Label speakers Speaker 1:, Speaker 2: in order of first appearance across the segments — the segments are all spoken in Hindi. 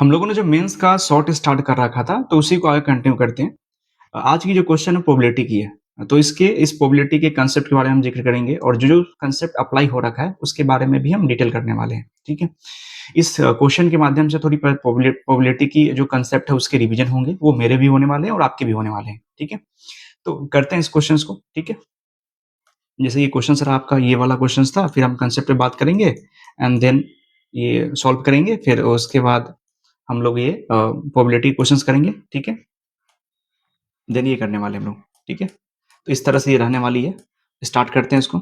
Speaker 1: हम लोगों ने जो मेंस का शॉर्ट स्टार्ट कर रखा था, तो उसी को आगे कंटिन्यू करते हैं। आज की जो क्वेश्चन है प्रोबेबिलिटी की है। तो इस प्रोबेबिलिटी के कांसेप्ट के बारे में हम ज़िक्र करेंगे और जो-जो कांसेप्ट अप्लाई हो रखा है, उसके बारे में भी हम डिटेल करने वाले हैं, ठीक है? इस क्वेश्चन के माध्यम से थोड़ी प्रोबेबिलिटी की जो कांसेप्ट है उसके रिवीजन होंगे, वो मेरे भी होने वाले हैं और आपके भी होने वाले हैं, ठीक है? तो करते हैं इस क्वेश्चंस को, ठीक है? जैसे ये क्वेश्चन रहा आपका, ये वाला क्वेश्चंस था, फिर हम कांसेप्ट पे बात करेंगे एंड देन ये सॉल्व करेंगे, फिर उसके बाद हम लोग ये प्रोबेबिलिटी क्वेश्चंस करेंगे, ठीक है? देन ये करने वाले हम लोग, ठीक है? तो इस तरह से ये रहने वाली है। स्टार्ट करते हैं इसको।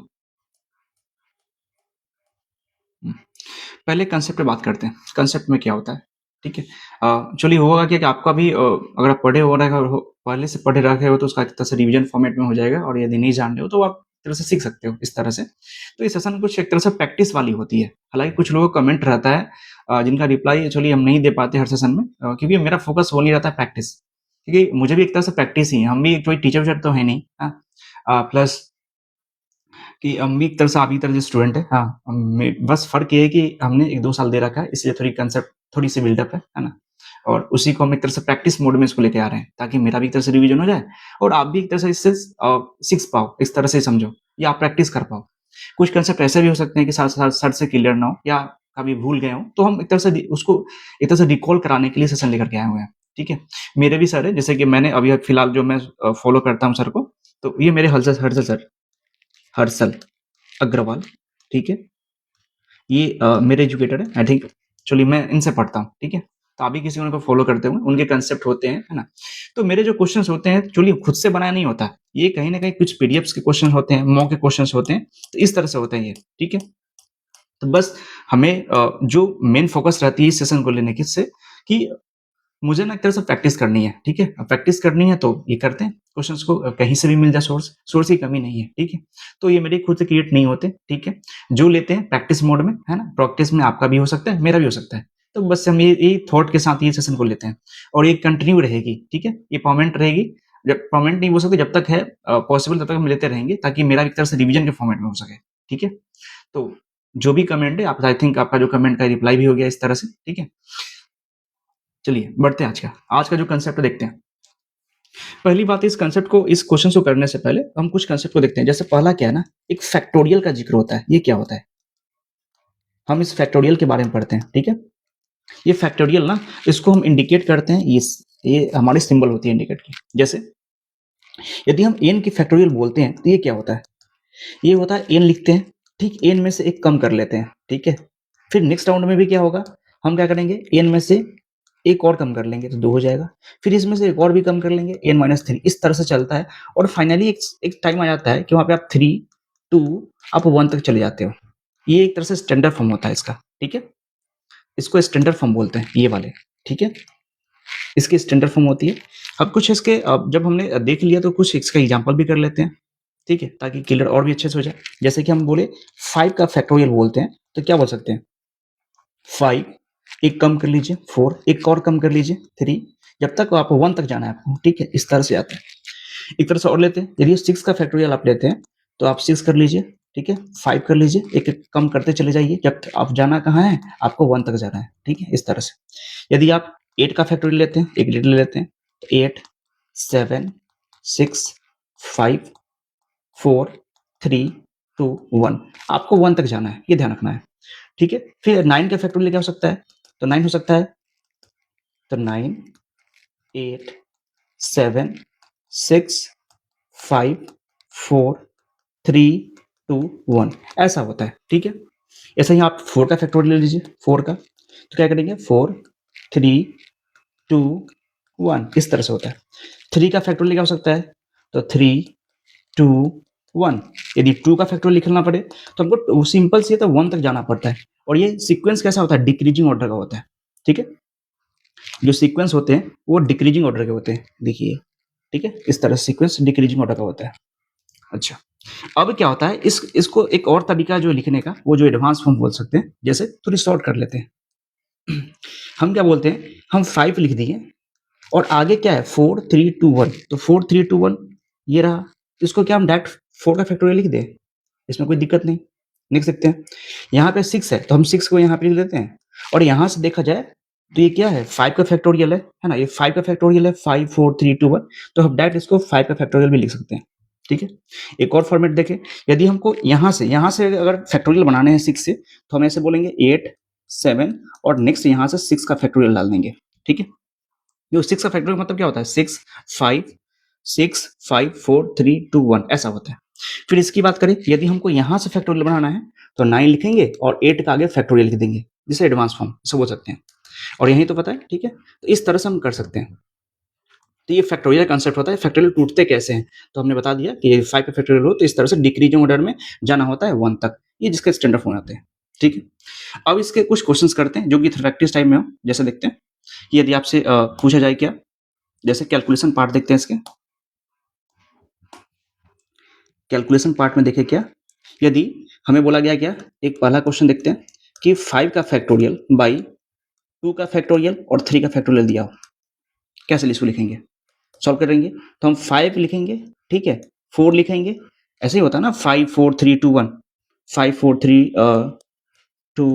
Speaker 1: पहले कंसेप्ट पे बात करते हैं। कंसेप्ट में क्या होता है, ठीक है? चलिए होगा क्या कि आपका भी अगर आप पहले से पढ़े रखे हो तो उसका एक तरह से रिवीजन फॉर्मेट में हो जाएगा और यदि नहीं जान रहे हो तो आप एक तरह से सीख सकते हो इस तरह से। तो ये सेशन कुछ एक तरह से प्रैक्टिस वाली होती है। हालाँकि कुछ लोगों का कमेंट रहता है जिनका रिप्लाई एक्चुअली हम नहीं दे पाते हर सेशन में क्योंकि मेरा फोकस वो नहीं रहता है प्रैक्टिस। क्योंकि मुझे भी एक तरह से प्रैक्टिस ही है। हम भी कोई टीचर-विचर तो है नहीं, हाँ? प्लस कि हम भी एक तरह से आप ही की तरह से स्टूडेंट है। हाँ, बस फ़र्क ये है कि हमने 1-2 साल दे रखा है, इसलिए थोड़ी कंसेप्ट थोड़ी-सी बिल्डअप है ना? और उसी को हम एक तरह से प्रैक्टिस मोड में इसको लेके आ रहे हैं, ताकि मेरा भी एक तरह से रिवीजन हो जाए और आप भी एक तरह से इससे सीख पाओ, इस तरह से समझो या आप प्रैक्टिस कर पाओ। कुछ कंसेप्ट ऐसे भी हो सकते हैं कि साथ-साथ सर से क्लियर ना हो या कभी भूल गए हों, तो हम एक तरह से उसको एक तरह से रिकॉल कराने के लिए सेशन लेकर के आए हुए हैं, ठीक है? मेरे भी सर हैं, जैसे कि मैंने अभी फिलहाल जो मैं फ़ॉलो करता हूँ सर को, तो ये मेरे हर्षल सर हर्षल अग्रवाल, ठीक है? ये मेरे एजुकेटर हैं, आई थिंक चलिए मैं इनसे पढ़ता हूँ, ठीक है? तो आप भी किसी को फॉलो करते होंगे, उनके कांसेप्ट होते हैं, है ना? तो मेरे जो क्वेश्चन्स होते हैं, चलिए खुद से बनाया नहीं होता, ये कहीं न कहीं कुछ पीडीएफ्स के क्वेश्चन होते हैं, मॉक के क्वेश्चन्स होते हैं, तो इस तरह से होते हैं ये, ठीक है? तो बस हमें जो मेन फोकस रहती है इस सेशन को लेने की इससे कि मुझे ना एक तरह से प्रैक्टिस करनी है, ठीक है? अब प्रैक्टिस करनी है तो ये करते हैं, क्वेश्चंस को कहीं से भी मिल जाए सोर्स की कमी नहीं है, ठीक है? तो ये मेरे खुद से क्रिएट नहीं होते, ठीक है? जो लेते हैं प्रैक्टिस मोड में, है ना? प्रैक्टिस में आपका भी हो सकता है, मेरा भी हो सकता है। तो बस हम ये थॉट के साथ ये सेशन को लेते हैं और ये कंटिन्यू रहेगी, ठीक है? ये परमानेंट रहेगी, जब परमानेंट नहीं हो सकती जब तक है पॉसिबल तब तक हम लेते रहेंगे ताकि मेरा एक तरह से रिवीजन के फॉर्मेट में हो सके, ठीक है? तो जो भी कमेंट है आप आई थिंक आपका जो कमेंट का रिप्लाई भी हो गया इस तरह से, ठीक है? चलिए बढ़ते हैं आज का जो कंसेप्ट देखते हैं। पहली बात इस क्वेश्चन को करने से पहले हम कुछ कंसेप्ट को देखते हैं। जैसे पहला क्या है ना, एक फैक्टोरियल का जिक्र होता है। ये क्या होता है? हम इस फैक्टोरियल के बारे में पढ़ते हैं, ठीक है? ये फैक्टोरियल ना, इसको हम इंडिकेट करते हैं, ये हमारी सिंबल होती है इंडिकेट की। जैसे यदि हम n की फैक्टोरियल बोलते हैं, तो ये क्या होता है? ये होता है n लिखते हैं, ठीक? n में से एक कम कर लेते हैं, ठीक है? फिर नेक्स्ट राउंड में भी क्या होगा? हम क्या करेंगे? n में से एक और कम कर लेंगे तो 2 हो जाएगा। फिर इसमें से एक और भी कम कर लेंगे n-3 इस तरह से चलता है और फाइनली एक टाइम आ जाता है कि वहाँ पे आप 3, 2 आप 1 तक चले जाते हो। ये एक तरह से स्टैंडर्ड फॉर्म होता है इसका, ठीक है? इसको स्टैंडर्ड फॉर्म बोलते हैं, ये वाले, ठीक है? इसकी स्टैंडर्ड फॉर्म होती है। अब कुछ इसके जब हमने देख लिया तो कुछ इसका एग्जांपल भी कर लेते हैं, ठीक है? ताकि क्लियर और भी अच्छे से हो जाए। जैसे कि हम बोले 5 का फैक्टोरियल बोलते हैं, तो क्या बोल सकते हैं? 5 एक कम कर लीजिए 4 एक और कम कर लीजिए 3 जब तक आप 1 तक जाना है आपको, ठीक है? इस तरह से आता है। एक तरह से और लेते हैं, यदि 6 का फैक्टोरियल आप लेते हैं, तो आप 6 कर लीजिए, ठीक है? 5 कर लीजिए, एक-एक कम करते चले जाइए, जब तक आप जाना कहाँ है? आपको 1 तक जाना है, ठीक है? इस तरह से। यदि आप 8 का फैक्टोरियल लेते हैं, एक ले लेते हैं, 8 7 6 5 4 3 2 1 आपको 1 तक जाना है, ये ध्यान रखना है, ठीक है? फिर 9 का फैक्टोरियल क्या हो सकता है? तो 9 हो सकता है, तो 9 8 7 6 5 4 3 2 1 ऐसा होता है, ठीक है? ऐसे ही आप 4 का फैक्टोरियल ले लीजिए, 4 का, तो क्या करेंगे? 4 3 2 1 इस तरह से होता है। 3 का फैक्टोरियल क्या हो सकता है? तो 3 2 1 यदि 2 का फैक्टोरियल लिखना पड़े तो हमको सिंपल सी है तो 1 तक जाना पड़ता है और ये सीक्वेंस कैसा होता है? डिक्रीजिंग ऑर्डर का होता है, ठीक है? जो सीक्वेंस होते हैं वो डिक्रीजिंग ऑर्डर के होते हैं, देखिए, ठीक है? इस तरह सीक्वेंस डिक्रीजिंग ऑर्डर का होता है। अच्छा, अब क्या होता है इसको एक और तरीका जो लिखने का, वो जो एडवांस फॉर्म बोल सकते हैं, जैसे थोड़ी शॉर्ट कर लेते हैं। हम क्या बोलते हैं? हम 5 लिख दिए और आगे क्या है? 4 3 2 1 तो 4 3 2 1 ये रहा। इसको क्या हम डायरेक्ट 4 का फैक्टोरियल लिख दें? इसमें कोई दिक्कत नहीं, लिख सकते हैं। यहाँ पे 6 है तो हम 6 को यहाँ पे लिख देते हैं और यहाँ से देखा जाए तो ये क्या है, 5 का फैक्टोरियल है ना, ये 5 का फैक्टोरियल है, 5 4 3 2 1, तो हम डायरेक्ट इसको 5 का फैक्टोरियल भी लिख सकते हैं, ठीक है। एक और फॉर्मेट देखें, यदि हमको यहाँ से अगर फैक्टोरियल बनाने हैं 6 से, तो हम ऐसे बोलेंगे 8 7 और नेक्स्ट यहाँ से 6 का फैक्टोरियल डाल देंगे, ठीक है। जो 6 का फैक्टोरियल मतलब क्या होता है, 6 5 6 5 4 3 2 1 ऐसा होता है। फिर इसकी बात करें, यदि हमको यहाँ से फैक्टोरियल बनाना है तो 9 लिखेंगे और 8 का आगे फैक्टोरियल लिख देंगे, जिसे एडवांस फॉर्म से बोल सकते हैं, और यही तो पता है, ठीक है। तो इस तरह से हम कर सकते हैं। तो ये फैक्टोरियल कंसेप्ट होता है। फैक्टोरियल टूटते कैसे हैं, तो हमने बता दिया कि 5 का फैक्टोरियल हो तो इस तरह से डिक्रीजिंग ऑर्डर में जाना होता है 1 तक, ये जिसके स्टैंडर्ड फॉर्म आते हैं, ठीक है। अब इसके कुछ क्वेश्चंस करते हैं जो कि प्रैक्टिस टाइम में हो, जैसे देखते हैं कि यदि आपसे पूछा जाए क्या, जैसे कैलकुलेशन पार्ट देखते हैं इसके। कैलकुलेशन पार्ट में देखें क्या, यदि हमें बोला गया क्या, एक पहला क्वेश्चन देखते हैं कि 5 का फैक्टोरियल बाई 2 का फैक्टोरियल और 3 का फैक्टोरियल दिया हो, कैसे इसको लिखेंगे, सॉल्व करेंगे। तो हम 5 लिखेंगे, ठीक है, 4 लिखेंगे, ऐसे ही होता है ना, 5 4 3 2 1, 5 4 3 2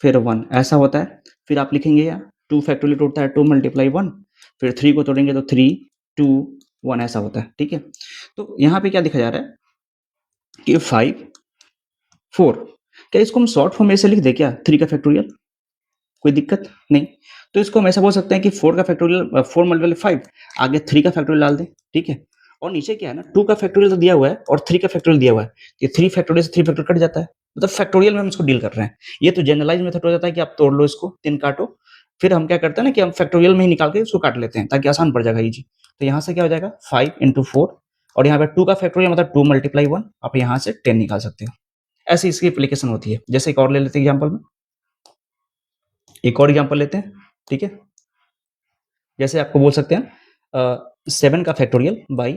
Speaker 1: फिर 1 ऐसा होता है। फिर आप लिखेंगे या 2 फैक्टोरियल टूटता है 2 मल्टीप्लाई 1, फिर 3 को तोड़ेंगे तो 3 2 1 ऐसा होता है, ठीक है। तो यहाँ पे क्या दिखा जा रहा है कि 5 4, क्या इसको हम शॉर्ट फॉर्म में ऐसे लिख दे क्या, 3 का फैक्टोरियल, कोई दिक्कत नहीं। तो इसको हम ऐसा बोल सकते हैं कि 4 का फैक्टोरियल 4 मल्टीप्लाई 5, आगे 3 का फैक्टोरियल डाल दें, ठीक है। और नीचे क्या है ना, 2 का फैक्टोरियल तो दिया हुआ है और 3 का फैक्टोरियल दिया हुआ है, ये 3 फैक्टोरियल से 3 फैक्टोरियल कट जाता है, मतलब फैक्टोरियल में हम इसको डील कर रहे हैं। ये तो जनरलाइज मेथड हो जाता है कि आप तोड़ लो इसको, 3 काटो, फिर हम क्या करते हैं ना कि हम फैक्टोरियल में ही निकाल के इसको काट लेते हैं ताकि आसान पड़ जाएगा इजी। तो यहाँ से क्या हो जाएगा 5 इंटू 4, और यहाँ पे 2 का फैक्टोरियल मतलब 2 मल्टीप्लाई 1, आप यहाँ से 10 निकाल सकते हो। ऐसी इसकी एप्लीकेशन होती है। जैसे एक और ले लेते हैं एग्जाम्पल में, एक और एग्जाम्पल लेते हैं, ठीक है। जैसे आपको बोल सकते हैं 7 का फैक्टोरियल बाई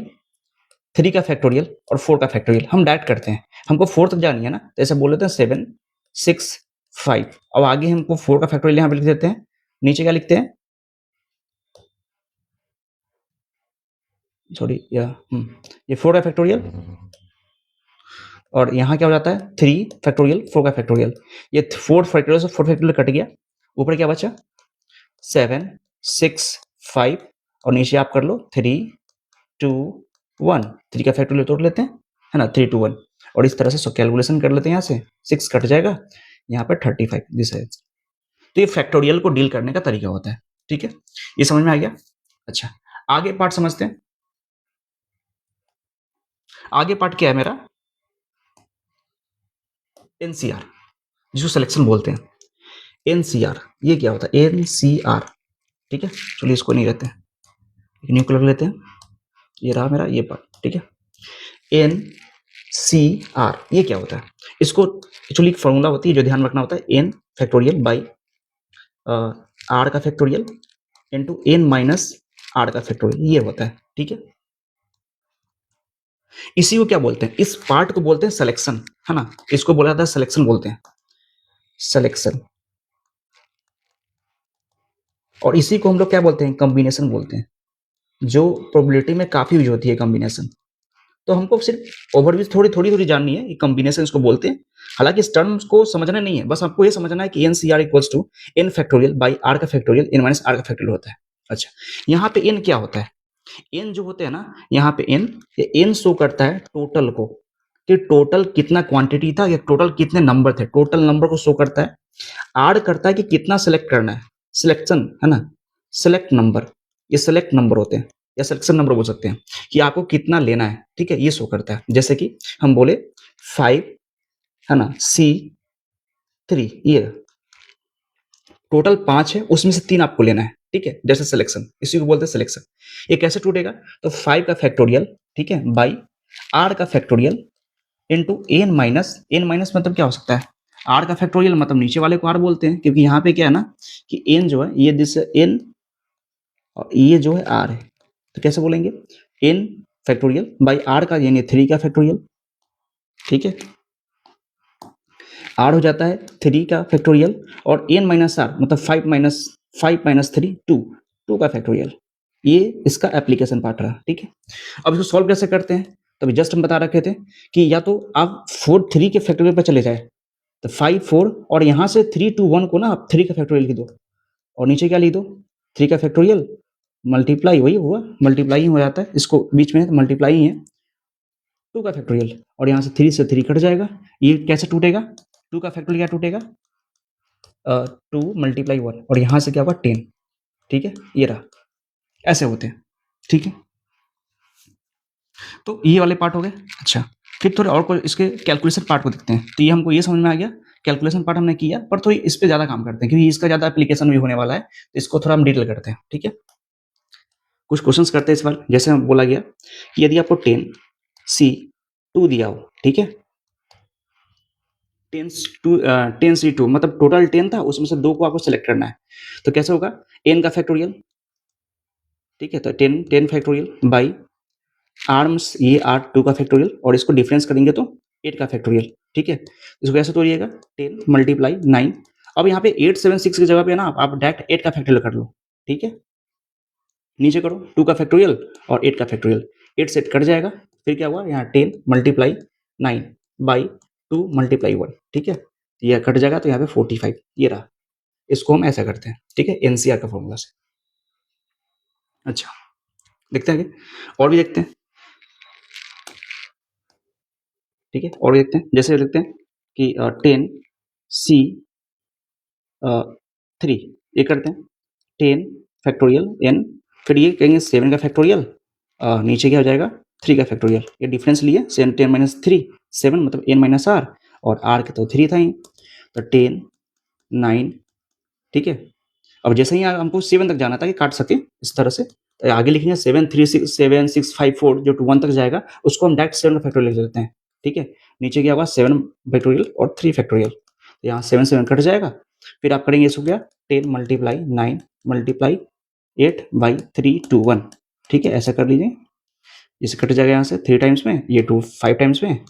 Speaker 1: 3 का फैक्टोरियल और 4 का फैक्टोरियल, हम डायरेक्ट करते हैं, हमको 4 तक जानी है ना, तो ऐसे बोल लेते हैं 7 6 5, अब आगे हमको 4 का फैक्टोरियल यहाँ पे लिख देते हैं, नीचे क्या लिखते हैं, सॉरी ये 4 का फैक्टोरियल, और यहाँ क्या हो जाता है 3 फैक्टोरियल 4 का फैक्टोरियल, ये 4 फैक्टोरियल से 4 फैक्टोरियल कट गया, ऊपर क्या बचा 7 6 5, और नीचे आप कर लो 3 2 1, 3 का फैक्टोरियल तोड़ लेते हैं, है ना, 3 2 1, और इस तरह से कैलकुलेशन कर लेते हैं, यहाँ से 6 कट जाएगा, यहाँ पर 35 दिस है। तो ये फैक्टोरियल को डील करने का तरीका होता है, ठीक है, ये समझ में आ गया। अच्छा, आगे पार्ट समझते हैं। आगे पार्ट क्या है मेरा, एनसीआर, जिसको सिलेक्शन बोलते हैं। एनसीआर ये क्या होता है, एनसीआर, ठीक है। चलिए इसको नहीं रहते हैं, न्यू कलर लेते हैं, ये रहा मेरा ये पार्ट, ठीक है। एन सी आर ये क्या होता है, इसको एक्चुअली एक फॉर्मूला होती है जो ध्यान रखना होता है, एन फैक्टोरियल बाई आर का factorial into n minus r का फैक्टोरियल, ये होता है, ठीक है। इसी को क्या बोलते हैं, इस पार्ट को बोलते हैं सिलेक्शन, है ना, इसको बोला जाता है सिलेक्शन बोलते हैं, सिलेक्शन। और इसी को हम लोग क्या बोलते हैं, कॉम्बिनेशन बोलते हैं, जो प्रोबेबिलिटी में काफी यूज होती है कॉम्बिनेशन। तो हमको सिर्फ ओवरव्यू थोड़ी जाननी है, ये कॉम्बिनेशन इसको बोलते हैं। हालांकि इस टर्म्स को समझना नहीं है, बस आपको ये समझना है कि n c r equals to n factorial by r का फैक्टोरियल एन माइनस आर का फैक्टोरियल होता है। अच्छा, यहाँ पे एन क्या होता है, एन जो होते हैं ना, यहाँ पे एन, ये एन शो करता है टोटल को, कि टोटल कितना क्वांटिटी था या टोटल कितने नंबर थे, टोटल नंबर को शो करता है। आर करता है कि कितना सेलेक्ट करना है, सिलेक्शन, है ना, सेलेक्ट नंबर, ये सेलेक्ट नंबर होते हैं या सिलेक्शन नंबर बोल सकते हैं, कि आपको कितना लेना है, ठीक है, ये शो करता है। जैसे कि हम बोले 5, है ना, C3, ये टोटल 5 है, उसमें से 3 आपको लेना है, ठीक है, जैसे सिलेक्शन, इसी को बोलते हैं सिलेक्शन। ये कैसे टूटेगा, तो 5 का फैक्टोरियल, ठीक है, बाई आर का फैक्टोरियल इंटू एन माइनस मतलब क्या हो सकता है, आर का फैक्टोरियल मतलब नीचे वाले को आर बोलते हैं, क्योंकि यहाँ पे क्या है ना कि एन जो है ये दिस एन और ये जो है आर है, तो कैसे बोलेंगे, एन फैक्टोरियल बाई आर का यानी 3 का फैक्टोरियल, ठीक है, आर हो जाता है 3 का फैक्टोरियल, और एन माइनस आर मतलब 5 माइनस 3 2 का फैक्टोरियल, ये इसका एप्लीकेशन पार्ट रहा, ठीक है। अब इसको सॉल्व कैसे करते हैं, तभी जस्ट हम बता रखे थे कि या तो आप 4 3 के फैक्टोरियल पर चले जाए, तो 5 4 और यहाँ से 3 2 1 को ना आप 3 का फैक्टोरियल लिख दो, और नीचे क्या लिख दो, 3 का फैक्टोरियल मल्टीप्लाई, वही हुआ मल्टीप्लाई ही हो जाता है, इसको बीच में मल्टीप्लाई ही है, 2 का फैक्टोरियल, और यहाँ से 3 से 3 कट जाएगा, ये कैसे टूटेगा, 2 का फैक्टोरियल क्या टूटेगा, 2 मल्टीप्लाई 1, और यहाँ से क्या होगा 10, ठीक है, ये रहा, ऐसे होते हैं, ठीक है। तो ये वाले पार्ट हो गए। अच्छा, फिर थोड़े और कोई इसके कैलकुलेशन पार्ट को देखते हैं। तो ये हमको ये समझ में आ गया, कैलकुलेशन पार्ट हमने किया, पर थोड़ी इस पे ज़्यादा काम करते हैं क्योंकि इसका ज़्यादा एप्लीकेशन भी होने वाला है, तो इसको थोड़ा हम डिटेल करते हैं, ठीक है। कुछ क्वेश्चंस करते हैं इस बार, जैसे हम बोला गया कि यदि आपको 10C2 दिया हो, ठीक है, 10C2 मतलब टोटल 10 था, उसमें से 2 को आपको सेलेक्ट करना है, तो कैसे होगा, n का फैक्टोरियल, ठीक है, तो 10 फैक्टोरियल बाई आर्म्स, ये 8 2 का फैक्टोरियल, और इसको डिफरेंस करेंगे तो 8 का फैक्टोरियल, ठीक है। इसको कैसे तोड़िएगा, 10 मल्टीप्लाई 9, अब यहाँ पे 876 की जगह पे ना आप डायरेक्ट 8 का फैक्टोरियल कर लो, ठीक है, नीचे करो 2 का फैक्टोरियल और 8 का फैक्टोरियल, 8 से 8 कट जाएगा, फिर क्या हुआ, यहाँ 10 मल्टीप्लाई 9 बाई 2 मल्टीप्लाई 1, ठीक है, यह कट जाएगा तो यहाँ पे 45, ये रहा, इसको हम ऐसा करते हैं, ठीक है, एनसीआर का फॉर्मूला से। अच्छा, देखते हैं आगे, और भी देखते हैं, ठीक है, और देखते हैं, जैसे देखते हैं कि 10C3 ये करते हैं, 10 फैक्टोरियल n, फिर ये कहेंगे 7 का फैक्टोरियल, नीचे क्या हो जाएगा 3 का फैक्टोरियल, ये डिफरेंस लिए 7 10 माइनस 3 7 मतलब n माइनस r, और r के तो 3 था ही, तो 10 9, ठीक है। अब जैसे ही हमको 7 तक जाना था कि काट सके इस तरह से, तो आगे लिखेंगे 7 3 6 7 6 5 4 जो 1 तक जाएगा उसको हम डायरेक्ट 7 का फैक्टोरियल लिख देते हैं, ठीक है। नीचे क्या होगा 7 फैक्टोरियल और 3 फैक्टोरियल, तो यहाँ 7 7 कट जाएगा, फिर आप करेंगे इसको क्या 10 मल्टीप्लाई 9 मल्टीप्लाई 8 बाई 3 2 1, ठीक है, ऐसा कर लीजिए, इसे कट जाएगा यहाँ से 3 टाइम्स में, ये 2 5 टाइम्स में,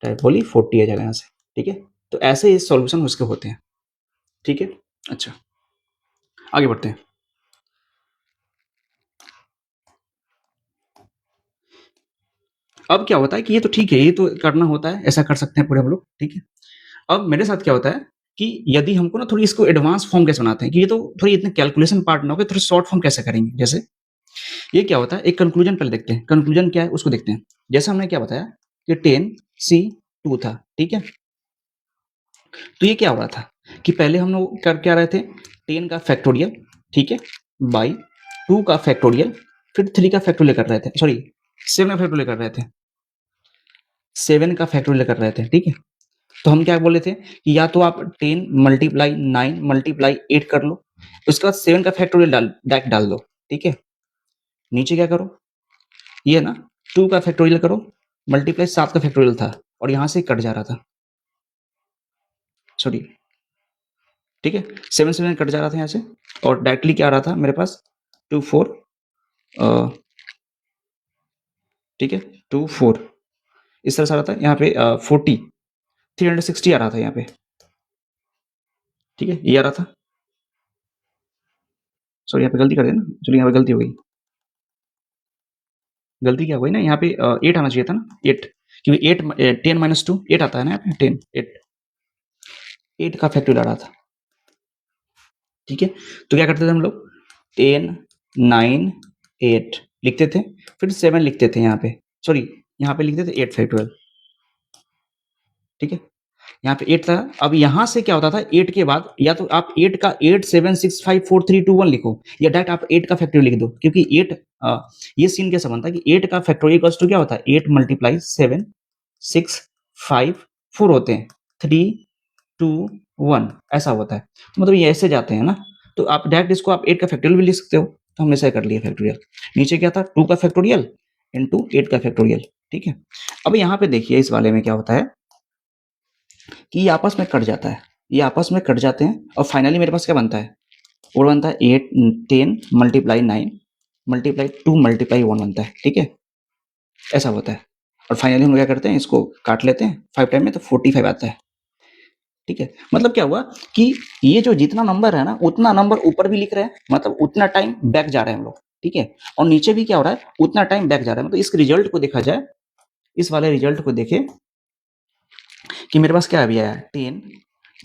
Speaker 1: बोली 40 आ जाएगा यहाँ से, ठीक है। तो ऐसे ही सॉल्यूशन उसके होते हैं, ठीक है। अच्छा, आगे बढ़ते हैं। अब क्या होता है कि ये तो ठीक है, ये तो करना होता है, ऐसा कर सकते हैं पूरे हम लोग, ठीक है। अब मेरे साथ क्या होता है कि यदि हमको ना थोड़ी इसको एडवांस फॉर्म कैसे बनाते हैं कि ये तो थोड़ी इतने कैलकुलेशन पार्ट ना हो, थोड़ी शॉर्ट फॉर्म कैसे करेंगे, जैसे ये क्या होता है, एक कंक्लूजन पहले देखते हैं, कंक्लूजन क्या है उसको देखते हैं। जैसे हमने क्या बताया कि 10C2 था, ठीक है, तो ये क्या हो रहा था कि पहले हम लोग कर क्या रहे थे, 10 का फैक्टोरियल, ठीक है, बाई 2 का फैक्टोरियल, फिर 3 का फैक्टोरियल कर रहे थे, सॉरी 7 का फैक्टोरियल कर रहे थे, 7 का फैक्टोरियल कर रहे थे, ठीक है। तो हम क्या बोले थे कि या तो आप 10 मल्टीप्लाई 9 मल्टीप्लाई 8 कर लो, उसके बाद 7 का फैक्टोरियल डायरेक्ट डाल दो, ठीक है। नीचे क्या करो, ये ना 2 का फैक्टोरियल करो मल्टीप्लाई 7 का फैक्टोरियल था, और यहाँ से कट जा रहा था, सॉरी, ठीक है, 7 7 कट जा रहा था यहाँ से, और डायरेक्टली क्या आ रहा था मेरे पास 2 4, ठीक है, 2 4 इस तरह से आ रहा था, यहाँ पे 40 360 आ रहा था यहाँ पे, ठीक है, ये आ रहा था, सॉरी यहाँ पे गलती कर देना, चलिए यहाँ पे गलती हो गई, गलती क्या हुई ना, यहाँ पे 8 आना चाहिए था ना, 8, क्योंकि 8 10 माइनस 2 8 आता है ना यहाँ पे, 10 8 का फैक्टोरियल आ रहा था, ठीक है। तो क्या करते थे हम लोग 10 9 8 लिखते थे, फिर 7 लिखते थे यहाँ पे, सॉरी यहाँ पे लिखते थे 8 फैक्टोरियल, ठीक है, यहाँ पे 8 था। अब यहाँ से क्या होता था 8 के बाद या तो आप 8 का 8 7 6 5 4 3 2 1 लिखो, या डायरेक्ट आप 8 का फैक्टोरियल लिख दो, क्योंकि 8 ये सीन कैसा बनता है कि 8 का फैक्टोरियल इक्वल्स टू क्या होता है 8 मल्टीप्लाई 7 6 5 4 होते हैं, 3 2 1 ऐसा होता है, तो मतलब ये ऐसे जाते हैं ना, तो आप डायरेक्ट इसको आप 8 का फैक्टोरियल भी लिख सकते हो, तो हमने ऐसा कर लिया फैक्टोरियल, नीचे क्या था 2 का फैक्टोरियल इंटू 8 का फैक्टोरियल, ठीक है। अब यहाँ पे देखिए इस वाले में क्या होता है कि ये आपस में कट जाता है, ये आपस में कट जाते हैं, और फाइनली मेरे पास क्या बनता है, और बनता है 8 10 मल्टीप्लाई 9 मल्टीप्लाई 2 मल्टीप्लाई 1 बनता है, ठीक है, ऐसा होता है। और फाइनली हम लोग क्या करते हैं इसको काट लेते हैं 5 टाइम में, तो 45 आता है, ठीक है। मतलब क्या हुआ कि ये जो जितना नंबर है ना उतना नंबर ऊपर भी लिख रहे हैं, मतलब उतना टाइम बैक जा रहे हैं हम लोग, ठीक है, और नीचे भी क्या हो रहा है उतना टाइम बैक जा रहा है। मतलब इस रिजल्ट को देखा जाए, इस वाले रिजल्ट को देखे कि मेरे पास क्या अभी आया 10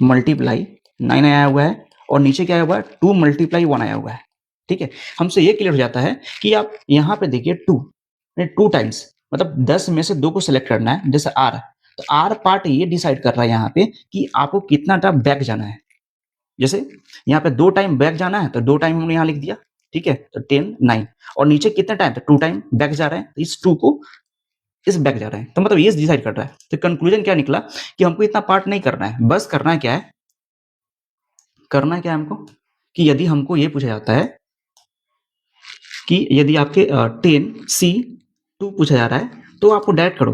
Speaker 1: मल्टीप्लाई 9 आया हुआ है, और नीचे क्या आया हुआ है 2 मल्टीप्लाई 1 आया हुआ है, ठीक है। हमसे ये क्लियर हो जाता है कि आप यहाँ पे देखिए 2 टाइम्स मतलब 10 में से 2 को सिलेक्ट करना है, जैसे आर, तो आर पार्ट ये डिसाइड कर रहा है यहाँ पे कि आपको कितना टाइम बैक जाना है। जैसे यहाँ पे 2 टाइम बैक जाना है तो 2 टाइम हमने यहाँ लिख दिया, ठीक है, तो 10 9 और नीचे कितना टाइम, तो 2 टाइम बैक जा रहे हैं, तो इस 2 को इस बैक जा रहे हैं, तो मतलब ये डिसाइड कर रहा है। तो कंक्लूजन क्या निकला कि हमको इतना पार्ट नहीं करना है, बस करना है क्या है, हमको कि यदि हमको ये पूछा जाता है कि यदि आपके 10C2 पूछा जा रहा है तो आपको डायरेक्ट करो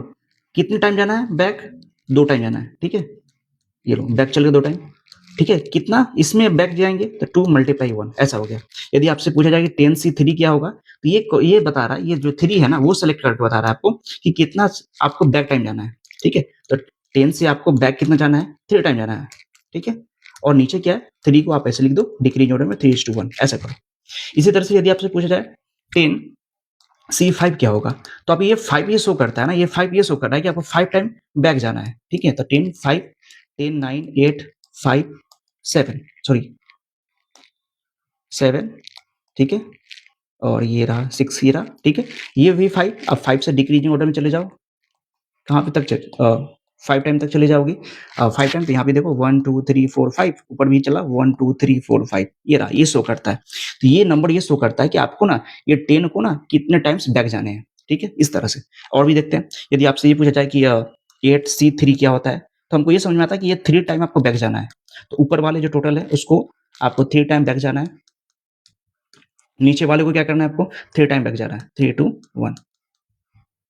Speaker 1: कितने टाइम जाना है बैक, 2 टाइम जाना है, ठीक है। ये लो बैक चल गया 2 टाइम, ठीक है। कितना इसमें बैक जाएंगे, तो 2 मल्टीप्लाई 1 ऐसा हो गया। यदि आपसे पूछा जाए कि 10C3 क्या होगा, तो ये बता रहा है, ये जो 3 है ना वो सेलेक्ट करके बता रहा है आपको कि कितना आपको बैक टाइम जाना है, ठीक है। तो 10 से आपको बैक कितना जाना है, 3 टाइम जाना है, ठीक है। और नीचे क्या है, 3 को आप ऐसे लिख दो डिक्रीज ऑर्डर में 3:1 ऐसा करो। इसी तरह से यदि आपसे पूछा जाए 10C5 क्या होगा, तो अब ये 5 ये शो करता है ना, ये 5 ये शो कर रहा है कि आपको 5 टाइम बैक जाना है, ठीक है। तो 10 5 10 9 8 5 7 सॉरी 7, ठीक है। और ये रहा 6 ये रहा, ठीक है। ये भी 5, अब 5 से डिक्रीजिंग ऑर्डर में चले जाओ, कहाँ पे तक 5 टाइम तक चले जाओगे, 5 टाइम, तो यहाँ पे देखो 1 2 3 4 5 ऊपर भी चला 1 2 3 4 5 ये रहा, ये शो करता है। तो ये नंबर ये शो करता है कि आपको ना ये 10 को ना कितने टाइम्स बैक जाने हैं, ठीक है, इस तरह से। और भी देखते हैं, यदि आपसे ये पूछा जाए कि 8C3 क्या होता है, तो हमको ये समझ में आता है कि ये 3 टाइम आपको बैक जाना है। तो ऊपर वाले जो टोटल है उसको आपको 3 टाइम बैक जाना है, नीचे वाले को क्या करना है आपको 3 टाइम बैक जाना है, 3 2 1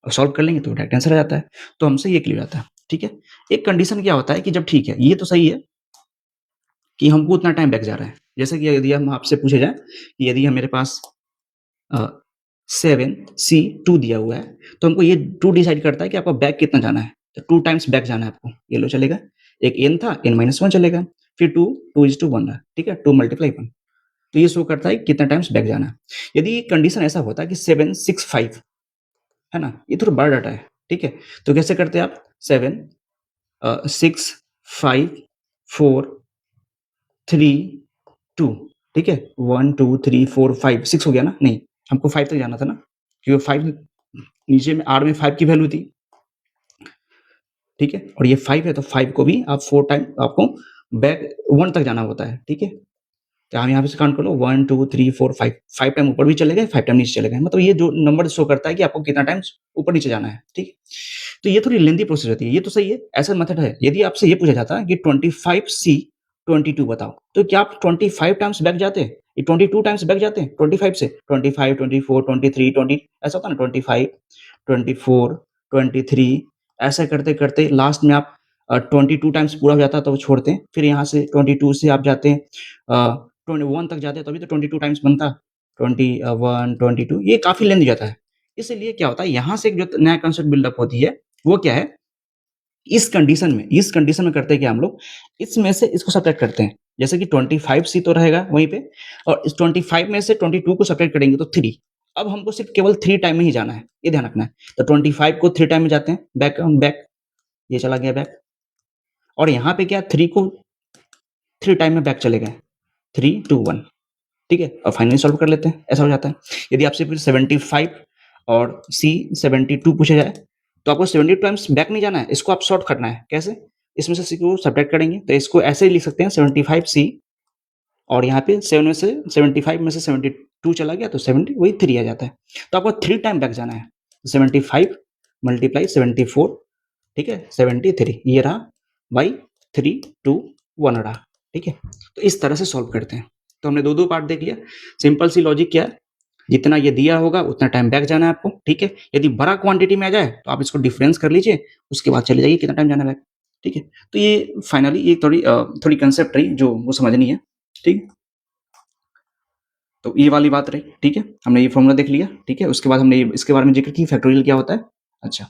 Speaker 1: सॉल्व कर लेंगे तो डायरेक्ट आंसर आ जाता है। तो हमसे ये क्लियर आता है, ठीक है। एक कंडीशन क्या होता है कि जब ठीक है ये तो सही है कि हमको उतना टाइम बैक जा रहा है, जैसे कि यदि हम आपसे पूछे जाए कि यदि हम मेरे पास 7C2 दिया हुआ है, तो हमको ये 2 डिसाइड करता है कि आपको बैक कितना जाना है, तो 2 टाइम्स बैक जाना है आपको, ये लो चलेगा। एक n था, n-1 चलेगा, फिर 2:1 रहा, ठीक है, 2 मल्टीप्लाई 1, तो ये शो करता है कितना टाइम्स बैक जाना है। यदि कंडीशन ऐसा होता है कि 7 6 5 है ना, ये थोड़ा बड़ा डाटा है, ठीक है। तो कैसे करते हैं आप, 7 6 5 4 3 2, ठीक है, 1 2 3 4 5 6 हो गया ना, नहीं हमको 5 तक जाना था ना, क्योंकि 5 नीचे में आर में 5 की वैल्यू थी, ठीक है। और ये 5 है तो 5 को भी आप 4 टाइम आपको बैक 1 तक जाना होता है, ठीक है। तो हम यहाँ पे से काउंट कर लो 1 2 3 4 5 5 टाइम ऊपर भी चले गए, 5 टाइम नीचे चले गए, मतलब ये जो नंबर शो करता है कि आपको कितना टाइम ऊपर नीचे जाना है, ठीक है। तो ये थोड़ी लेंदी प्रोसेस होती है, ये तो सही है, ऐसा मेथड है। यदि आपसे ये पूछा जाता है कि 25C22 बताओ, तो क्या आप 25 टाइम्स बैक जाते हैं, ये 22 टाइम्स बैक जाते हैं 25 से, 25 24 23 20 ऐसा होता है ना, 25 24 23 ऐसा करते करते लास्ट में आप 22 टाइम्स पूरा हो जाता है तो वो छोड़ते हैं, फिर यहाँ से 22 से आप जाते हैं 21 तक जाते हैं, तभी तो 22 टाइम्स बनता, 21 22 ये काफी लेंथ जाता है। इसलिए क्या होता है, यहाँ से एक जो नया कंसेप्ट बिल्डअप होती है वो क्या है, इस कंडीशन में करते हैं कि हम लोग इसमें से इसको सब्ट्रैक्ट करते हैं, जैसे कि 25C तो रहेगा वहीं पे, और इस 25 में से 22 को सब्ट्रैक्ट करेंगे तो 3। अब हमको सिर्फ केवल 3 टाइम में ही जाना है, ये ध्यान रखना है। तो 25 को 3 टाइम में जाते हैं, बैक ये चला गया बैक, और यहाँ पे क्या 3 को 3 टाइम में बैक चले गए, 3 2 1, ठीक है। और फाइनली सॉल्व कर लेते हैं, ऐसा हो जाता है। यदि आपसे फिर 75 और C72 पूछा जाए, तो आपको 70 टाइम्स बैक नहीं जाना है, इसको आप शॉर्ट करना है, कैसे, इसमें से C को सब्ट्रैक्ट करेंगे, तो इसको ऐसे ही लिख सकते हैं 75C, और यहाँ पे 7 में से 75 में से 72 चला गया तो 70 वही 3 आ जाता है। तो आपको 3 टाइम बैक जाना है, 75 मल्टीप्लाई 74, ठीक है, 73 ये रहा बाई 3 2 1 रहा, ठीक है। तो इस तरह से सॉल्व करते हैं। तो हमने दो पार्ट देख लिया, सिंपल सी लॉजिक क्या है, जितना ये दिया होगा उतना टाइम बैक जाना है आपको, ठीक है। यदि बड़ा क्वांटिटी में आ जाए तो आप इसको डिफरेंस कर लीजिए, उसके बाद चले जाइए कितना टाइम जाना है बैक, ठीक है। तो ये फाइनली ये थोड़ी कंसेप्ट रही जो वो समझनी है, ठीक। तो ये वाली बात रही, ठीक है, हमने ये फॉर्मूला देख लिया, ठीक है। उसके बाद हमने इसके बारे में जिक्र की फैक्टोरियल क्या होता है। अच्छा,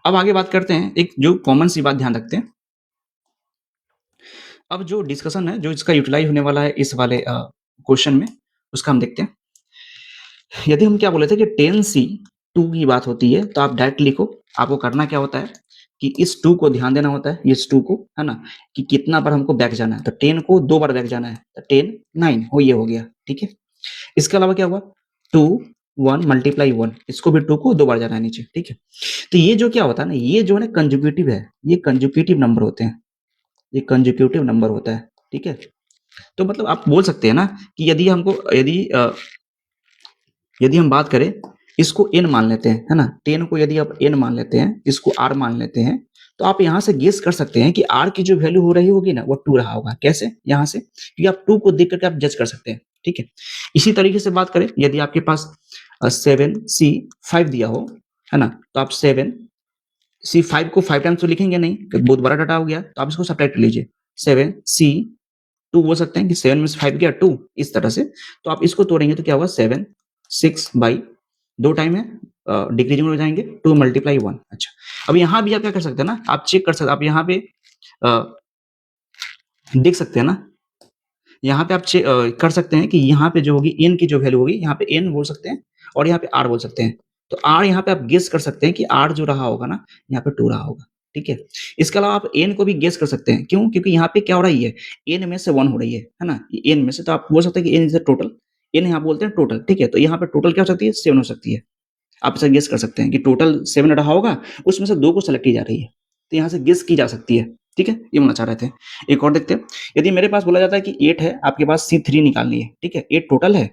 Speaker 1: अब आगे बात करते हैं, एक जो कॉमन सी बात ध्यान रखते हैं। अब जो डिस्कशन है जो इसका यूटिलाइज होने वाला है इस वाले क्वेश्चन में, उसका हम देखते हैं। यदि हम क्या बोले थे कि 10C2 की बात होती है तो आप डायरेक्ट लिखो, आपको करना क्या होता है कि इस 2 को ध्यान देना होता है, इस 2 को, है ना, कि कितना बार हमको बैक जाना है। तो 10 को 2 बार बैक जाना है, तो 10 9 ये हो गया, ठीक है। इसके अलावा क्या हुआ, 2 1 मल्टीप्लाई 1, इसको भी 2 को 2 बार जाना है नीचे, ठीक है। तो ये जो क्या होता है ना, ये जो है ना कंजुगेटिव है, ये कंजुगेटिव नंबर होते हैं, ये कंजुगेटिव नंबर होता है, ठीक है। तो मतलब आप बोल सकते हैं ना कि यदि हम बात करें, इसको n मान लेते हैं, है ना, 10 को यदि आप n मान लेते हैं, इसको r मान लेते हैं, तो आप यहाँ से गेस कर सकते हैं कि r की जो वैल्यू हो रही होगी ना, वो 2 रहा होगा। कैसे? यहाँ से कि आप 2 को देख करके आप जज कर सकते हैं, ठीक है। इसी तरीके से बात करें, यदि आपके पास 7C5 दिया हो, है ना, तो आप 7C5 को 5 टाइम्स तो लिखेंगे नहीं, क्योंकि बहुत बड़ा डाटा हो गया, तो आप इसको सब्ट्रैक्ट कर लीजिए। 7C2 बोल सकते हैं कि 7 में से 5 गया 2, इस तरह से। तो आप इसको तोड़ेंगे तो क्या होगा, 7 6 बाई 2 टाइम है, डिक्रीजिंग हो जाएंगे, 2 मल्टीप्लाई 1। अच्छा, अब यहाँ भी आप क्या कर सकते हैं ना, आप चेक कर सकते, आप यहाँ पे देख सकते हैं ना, यहाँ पे आप कर सकते हैं कि यहाँ पे जो होगी n की जो वैल्यू होगी, यहाँ पे n बोल सकते हैं और यहाँ पे r बोल सकते हैं। तो r यहाँ पे आप गेस कर सकते हैं कि r जो रहा होगा ना, यहाँ पे 2 रहा होगा, ठीक है। इसके अलावा आप n को भी गेस कर सकते हैं, क्यों? क्योंकि यहाँ पे क्या हो रही है, n में से 1 हो रही है ना, n में से, तो आप बोल सकते हैं कि n is the total, n यहाँ बोलते हैं टोटल, ठीक है। तो यहाँ पे टोटल क्या हो सकती है, 7 हो सकती है। आप इसे गेस कर सकते हैं कि टोटल 7 रहा होगा, उसमें से 2 को सेलेक्ट की जा रही है, तो यहाँ से गेस की जा सकती है, ठीक है। ये बोलना चाह रहे थे। एक और देखते हैं, यदि मेरे पास बोला जाता है कि 8 है, आपके पास C3 निकालनी है, ठीक है। 8 टोटल है,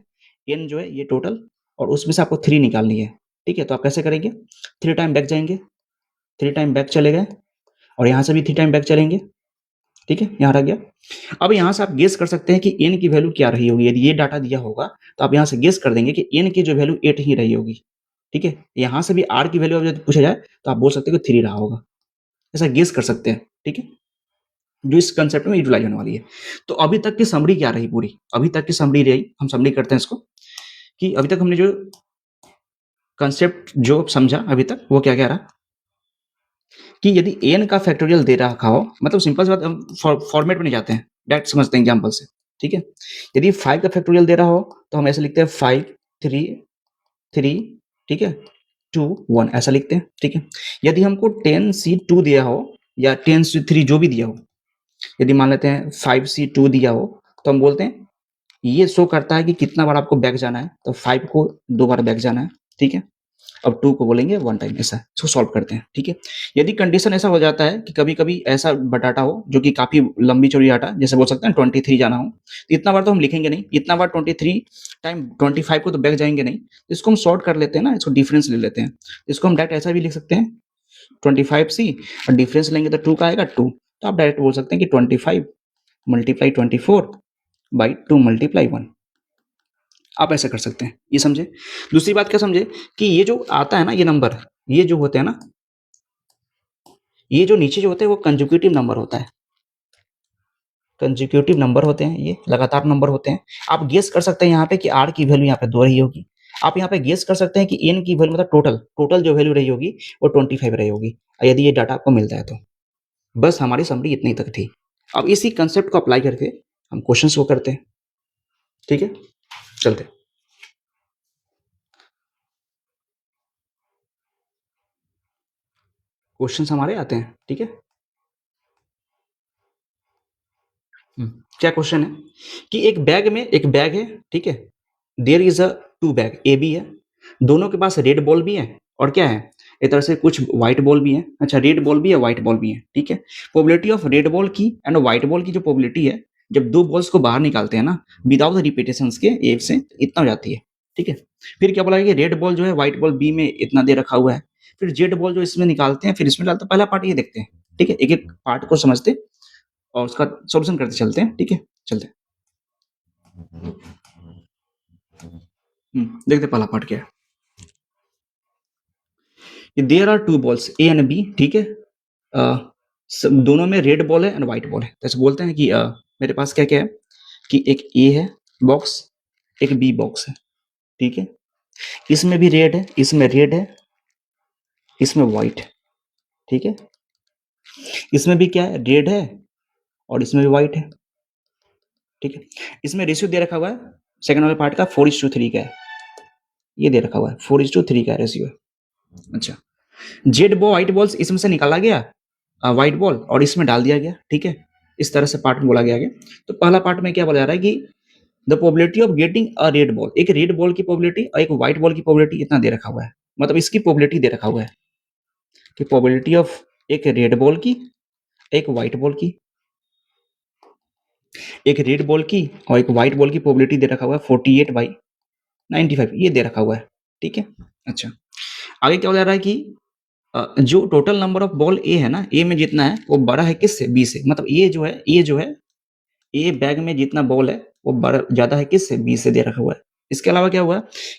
Speaker 1: n जो है ये टोटल, और उसमें से आपको 3 निकालनी है, ठीक है। तो आप कैसे करेंगे, 3 टाइम बैक जाएंगे, 3 टाइम बैक चले गए, और यहाँ से भी 3 टाइम बैक चलेंगे, ठीक है, यहाँ रह गया। अब यहाँ से आप गेस कर सकते हैं कि n की वैल्यू क्या रही होगी। यदि ये डाटा दिया होगा तो आप यहाँ से गेस कर देंगे कि n की जो वैल्यू 8 ही रही होगी, ठीक है। यहाँ से भी r की वैल्यू यदि पूछा जाए तो आप बोल सकते हैं कि 3 रहा होगा, ऐसा गेस कर सकते हैं, ठीक है, जो इस कंसेप्ट में यूटिलाइज होने वाली है। तो अभी तक की समरी क्या रही पूरी, अभी तक की समरी रही, हम समरी करते हैं इसको, कि अभी तक हमने जो कंसेप्ट जो समझा अभी तक, वो क्या कह रहा, कि यदि n का फैक्टोरियल दे रखा हो, मतलब सिंपल सी बात, हम फॉर्मेट में नहीं जाते हैं, डायरेक्ट समझते हैं एग्जाम्पल से, ठीक है। यदि 5 का फैक्टोरियल दे रहा हो तो हम ऐसे लिखते हैं 5 3 3, ठीक है, 2 1, ऐसा लिखते हैं, ठीक है। यदि हमको 10C2 दिया हो या 10C3 जो भी दिया हो, यदि मान लेते हैं 5C2 दिया हो, तो हम बोलते हैं ये शो करता है कि कितना बार आपको बैक जाना है, तो 5 को 2 बार बैक जाना है, ठीक है। अब 2 को बोलेंगे 1 टाइम, ऐसा इसको सॉल्व करते हैं, ठीक है। यदि कंडीशन ऐसा हो जाता है कि कभी कभी ऐसा डाटा हो जो कि काफी लंबी चौड़ी डाटा, जैसे बोल सकते हैं 23 जाना हो, तो इतना बार तो हम लिखेंगे नहीं, इतना बार 23 टाइम 25 को तो बैक जाएंगे नहीं, तो इसको हम सॉर्ट कर लेते हैं ना, इसको डिफरेंस ले लेते हैं। इसको हम डायरेक्ट ऐसा भी लिख सकते हैं 25C, और डिफरेंस लेंगे तो 2 का आएगा 2, तो आप डायरेक्ट बोल सकते हैं कि 25 मल्टीप्लाई 24 बाई 2 मल्टीप्लाई 1, आप ऐसा कर सकते हैं, ये समझे। दूसरी बात क्या समझे, कि ये जो आता है ना, ये नंबर, ये जो होते हैं ना, ये जो नीचे जो होते हैं वो कंजुगेटिव नंबर होता है, कंजुगेटिव नंबर होते हैं, ये लगातार नंबर होते हैं। आप गेस कर सकते हैं यहाँ पे कि r की वैल्यू यहाँ पे 2 रही होगी। आप यहाँ पे गेस कर सकते हैं कि n की वैल्यू, मतलब टोटल जो वैल्यू रही होगी वो 25 रही होगी, यदि ये डाटा आपको मिलता है तो। बस हमारी समरी इतनी तक थी। अब इसी कंसेप्ट को अप्लाई करके हम क्वेश्चंस को करते हैं, ठीक है, चलते। क्वेश्चंस हमारे आते हैं, ठीक है। क्या क्वेश्चन है, कि एक बैग है, ठीक है, there is a 2 bag, A B है, दोनों के पास रेड बॉल भी है, और क्या है, एक तरह से कुछ व्हाइट बॉल भी है। अच्छा, रेड बॉल भी है, व्हाइट बॉल भी है, ठीक है। प्रोबेबिलिटी ऑफ रेड बॉल की एंड व्हाइट बॉल की जो प्रोबेबिलिटी है, जब 2 बॉल्स को बाहर निकालते हैं ना, विदाउट द रिपीटेशंस के, एक से इतना हो जाती है, ठीक है। फिर क्या बोला कि रेड बॉल जो है व्हाइट बॉल बी में इतना दे रखा हुआ है, फिर जेड बॉल जो इसमें निकालते हैं, फिर इसमें डालते हैं। पहला पार्ट ये देखते हैं, ठीक है, एक एक पार्ट को समझते और उसका सॉल्यूशन करते चलते हैं, ठीक है, चलते हैं। देखते पहला पार्ट क्या है। There are 2 balls A and B, ठीक है, दोनों में रेड बॉल है एंड व्हाइट बॉल है। तो ऐसे बोलते हैं कि मेरे पास क्या क्या है, कि एक ए है बॉक्स, एक बी बॉक्स है, ठीक है। इसमें भी रेड है, इसमें रेड है, इसमें व्हाइट है, ठीक है। इसमें भी क्या है, रेड है, और इसमें भी व्हाइट है, ठीक है। इसमें रेशियो दे रखा हुआ है सेकंड वाले पार्ट का 4:3 का है, ये दे रखा हुआ है 4:3 का रेशियो है। अच्छा, जेड बॉल व्हाइट बॉल्स इसमें से निकाला गया, व्हाइट बॉल और इसमें डाल दिया गया, ठीक है, इस तरह से पार्ट बोला गया आगे। तो पहला पार्ट में क्या बोला जा रहा है कि the probability of getting a red ball, एक रेड बॉल की प्रोबेबिलिटी और एक व्हाइट बॉल की प्रोबेबिलिटी इतना दे रखा हुआ है, मतलब इसकी प्रोबेबिलिटी दे रखा हुआ है कि प्रोबेबिलिटी ऑफ एक रेड बॉल की, एक व्हाइट बॉल की, एक रेड बॉल की और एक व्हाइट बॉल की प्रोबेबिलिटी दे रखा हुआ है 48/95, ये दे रखा हुआ है, ठीक है। अच्छा, आगे क्या हो जा रहा है कि जो टोटल नंबर ऑफ बॉल ए है ना, ए में जितना है वो बड़ा है किससे, बी से, मतलब ये जो है ए बैग में जितना बॉल है वो बड़ा ज्यादा है किससे, बी से दे रखा हुआ है। इसके अलावा क्या हुआ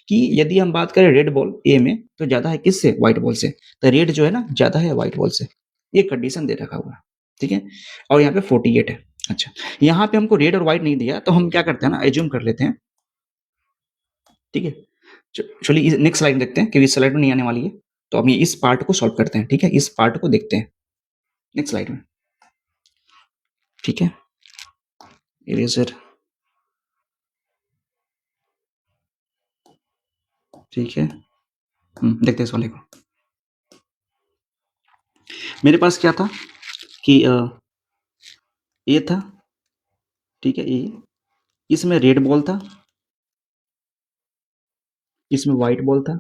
Speaker 1: कि यदि हम बात करें रेड बॉल ए में तो ज्यादा है किससे, व्हाइट बॉल से, तो रेड जो है ना ज्यादा है व्हाइट बॉल से, ये कंडीशन दे रखा हुआ है, ठीक है। और यहाँ पे 48 है। अच्छा, यहाँ पे हमको रेड और व्हाइट नहीं दिया तो हम क्या करते हैं ना, एज्यूम कर लेते हैं, ठीक है। चलिए नेक्स्ट स्लाइड देखते हैं, क्योंकि इस स्लाइड में नहीं आने वाली है, तो हम इस पार्ट को सॉल्व करते हैं, ठीक है, इस पार्ट को देखते हैं नेक्स्ट स्लाइड में, ठीक है। इरेजर, ठीक है, देखते हैं इस वाले को। मेरे पास क्या था कि ये था, ठीक है, ये इसमें रेड बॉल था, इसमें व्हाइट बॉल था,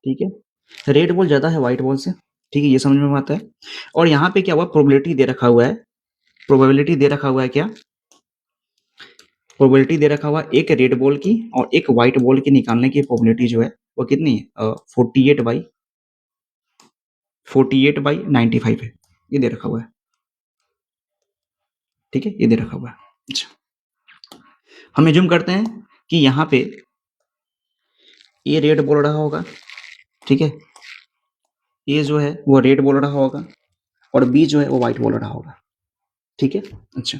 Speaker 1: ठीक है। रेड बॉल ज्यादा है व्हाइट बॉल से, ठीक है, ये समझ में आता है। और यहाँ पे क्या हुआ, प्रोबेबिलिटी दे रखा हुआ है, प्रोबेबिलिटी दे रखा हुआ है क्या, प्रोबेबिलिटी दे रखा हुआ है एक रेड बॉल की और एक व्हाइट बॉल की निकालने की प्रोबेबिलिटी जो है वो कितनी है, 48/95 है, ये दे रखा हुआ है, ठीक है, ये दे रखा हुआ है। अच्छा, हम एज्यूम करते हैं कि यहाँ पे ये रेड बोल रहा होगा, ठीक है, ये जो है वो रेड बोल रहा होगा और बी जो है वो व्हाइट बोल रहा होगा, ठीक है। अच्छा,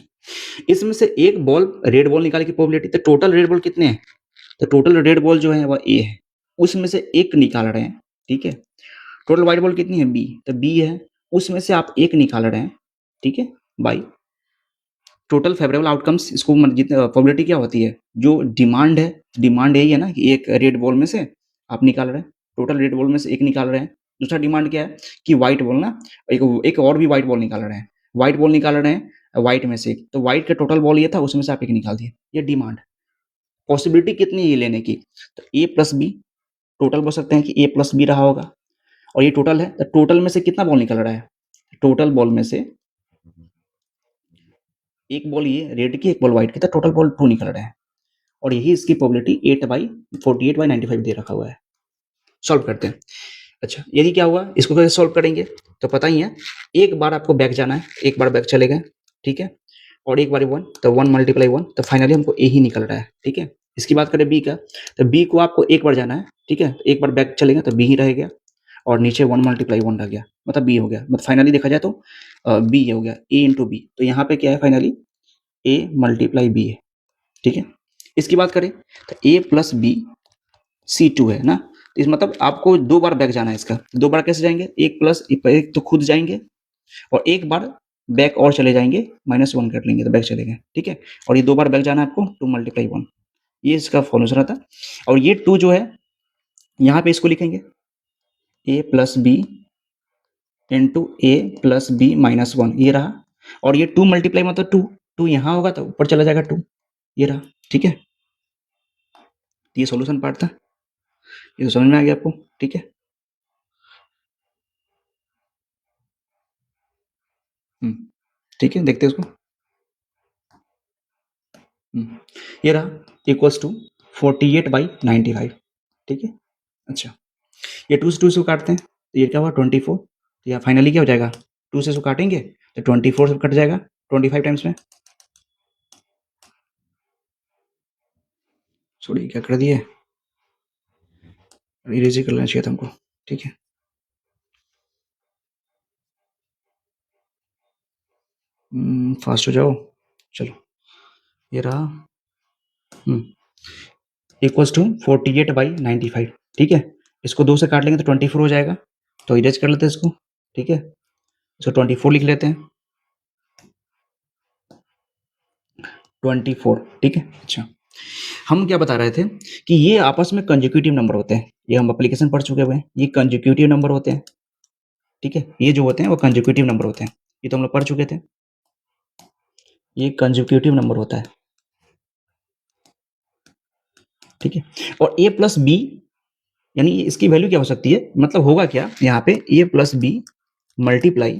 Speaker 1: इसमें से एक बॉल रेड बॉल निकालने की प्रोबेबिलिटी, तो टोटल रेड बॉल कितने हैं, तो टोटल रेड बॉल जो है वह ए है, उसमें से एक निकाल रहे हैं, ठीक है। टोटल व्हाइट बॉल कितनी है, बी, तो बी है, उसमें से आप एक निकाल रहे हैं, ठीक है, बाई टोटल फेवरेबल आउटकम्स। इसको जितने प्रोबेबिलिटी क्या होती है, जो डिमांड है, डिमांड यही है ना कि एक रेड बॉल में से आप निकाल रहे हैं, टोटल रेड बॉल में से एक निकाल रहे हैं। दूसरा डिमांड क्या है कि व्हाइट बॉल ना, एक और भी व्हाइट बॉल निकाल रहे हैं, व्हाइट बॉल निकाल रहे हैं व्हाइट में से एक, तो व्हाइट का टोटल बॉल ये था, उसमें से आप एक निकाल दिए, ये डिमांड। पॉसिबिलिटी कितनी है ये लेने की, तो ए प्लस बी, टोटल बोल सकते हैं कि ए प्लस बी रहा होगा, और ये टोटल है, तो टोटल में से कितना बॉल निकल रहा है, टोटल बॉल में से एक बॉल ये रेड की, एक बॉल व्हाइट की, तो टोटल बॉल 2 निकल रहे हैं, और यही इसकी प्रोबेबिलिटी 48/95 दे रखा हुआ है। सॉल्व करते हैं। अच्छा, यदि क्या हुआ, इसको कैसे सॉल्व करेंगे, तो पता ही है, एक बार आपको बैक जाना है, एक बार बैक चले गए, ठीक है, और एक बार 1, तो 1 × 1, तो फाइनली हमको ए ही निकल रहा है, ठीक है। इसकी बात करें बी का, तो बी को आपको एक बार जाना है, ठीक है, एक बार बैक चलेंगे तो बी ही रह गया, और नीचे 1 × 1 रह गया, मतलब बी हो गया, मतलब फाइनली देखा जाए तो बी हो गया, ए इंटू बी, तो यहाँ पे क्या है फाइनली ए × बी है, ठीक है। इसकी बात करें तो ए प्लस बी C2 है ना, तो इस मतलब आपको 2 बार बैक जाना है, इसका 2 बार कैसे जाएंगे, एक प्लस एक तो खुद जाएंगे और एक बार बैक और चले जाएंगे, -1 कर लेंगे तो बैक चले गए, ठीक है। और ये 2 बार बैक जाना है आपको, 2 × 1, ये इसका फॉर्मूला था। और ये 2 जो है यहाँ पे इसको लिखेंगे a plus B into A plus B -1, ये रहा, और ये 2 मल्टीप्लाई मतलब 2, 2 यहाँ होगा तो ऊपर चला जाएगा 2, ये रहा, ठीक है। ये सॉल्यूशन पार्ट था, ये तो समझ में आ गया आपको, ठीक है। ठीक है, देखते हैं उसको। ये रहा इक्वल्स टू 48/95, ठीक है। अच्छा, ये 2 से 2 से काटते हैं, तो ये क्या हुआ 24, तो यहाँ फाइनली क्या हो जाएगा, 2 से इसको काटेंगे तो 24 से कट जाएगा 25 टाइम्स में, सॉरी क्या कर दिए, इरेज कर लेना चाहिए था हमको, ठीक है। फास्ट हो जाओ, चलो, ये रहा इक्वल्स टू 48/95, ठीक है। इसको 2 से काट लेंगे तो 24 हो जाएगा, तो इरेज कर लेते हैं इसको, ठीक है। इसको 24 लिख लेते हैं, 24, ठीक है। अच्छा, हम क्या बता रहे थे कि ये आपस में कंसेक्यूटिव नंबर होते हैं, ये हम एप्लीकेशन पढ़ चुके हुए हैं, ये कंसेक्यूटिव नंबर होते हैं, ठीक है, ये जो होते हैं वो कंसेक्यूटिव नंबर होते हैं, ये तो हम लोग पढ़ चुके थे। ये कंसेक्यूटिव नंबर होता है, ठीक है। और a प्लस बी यानी इसकी वैल्यू क्या हो सकती है, मतलब होगा क्या यहाँ पे a plus B multiply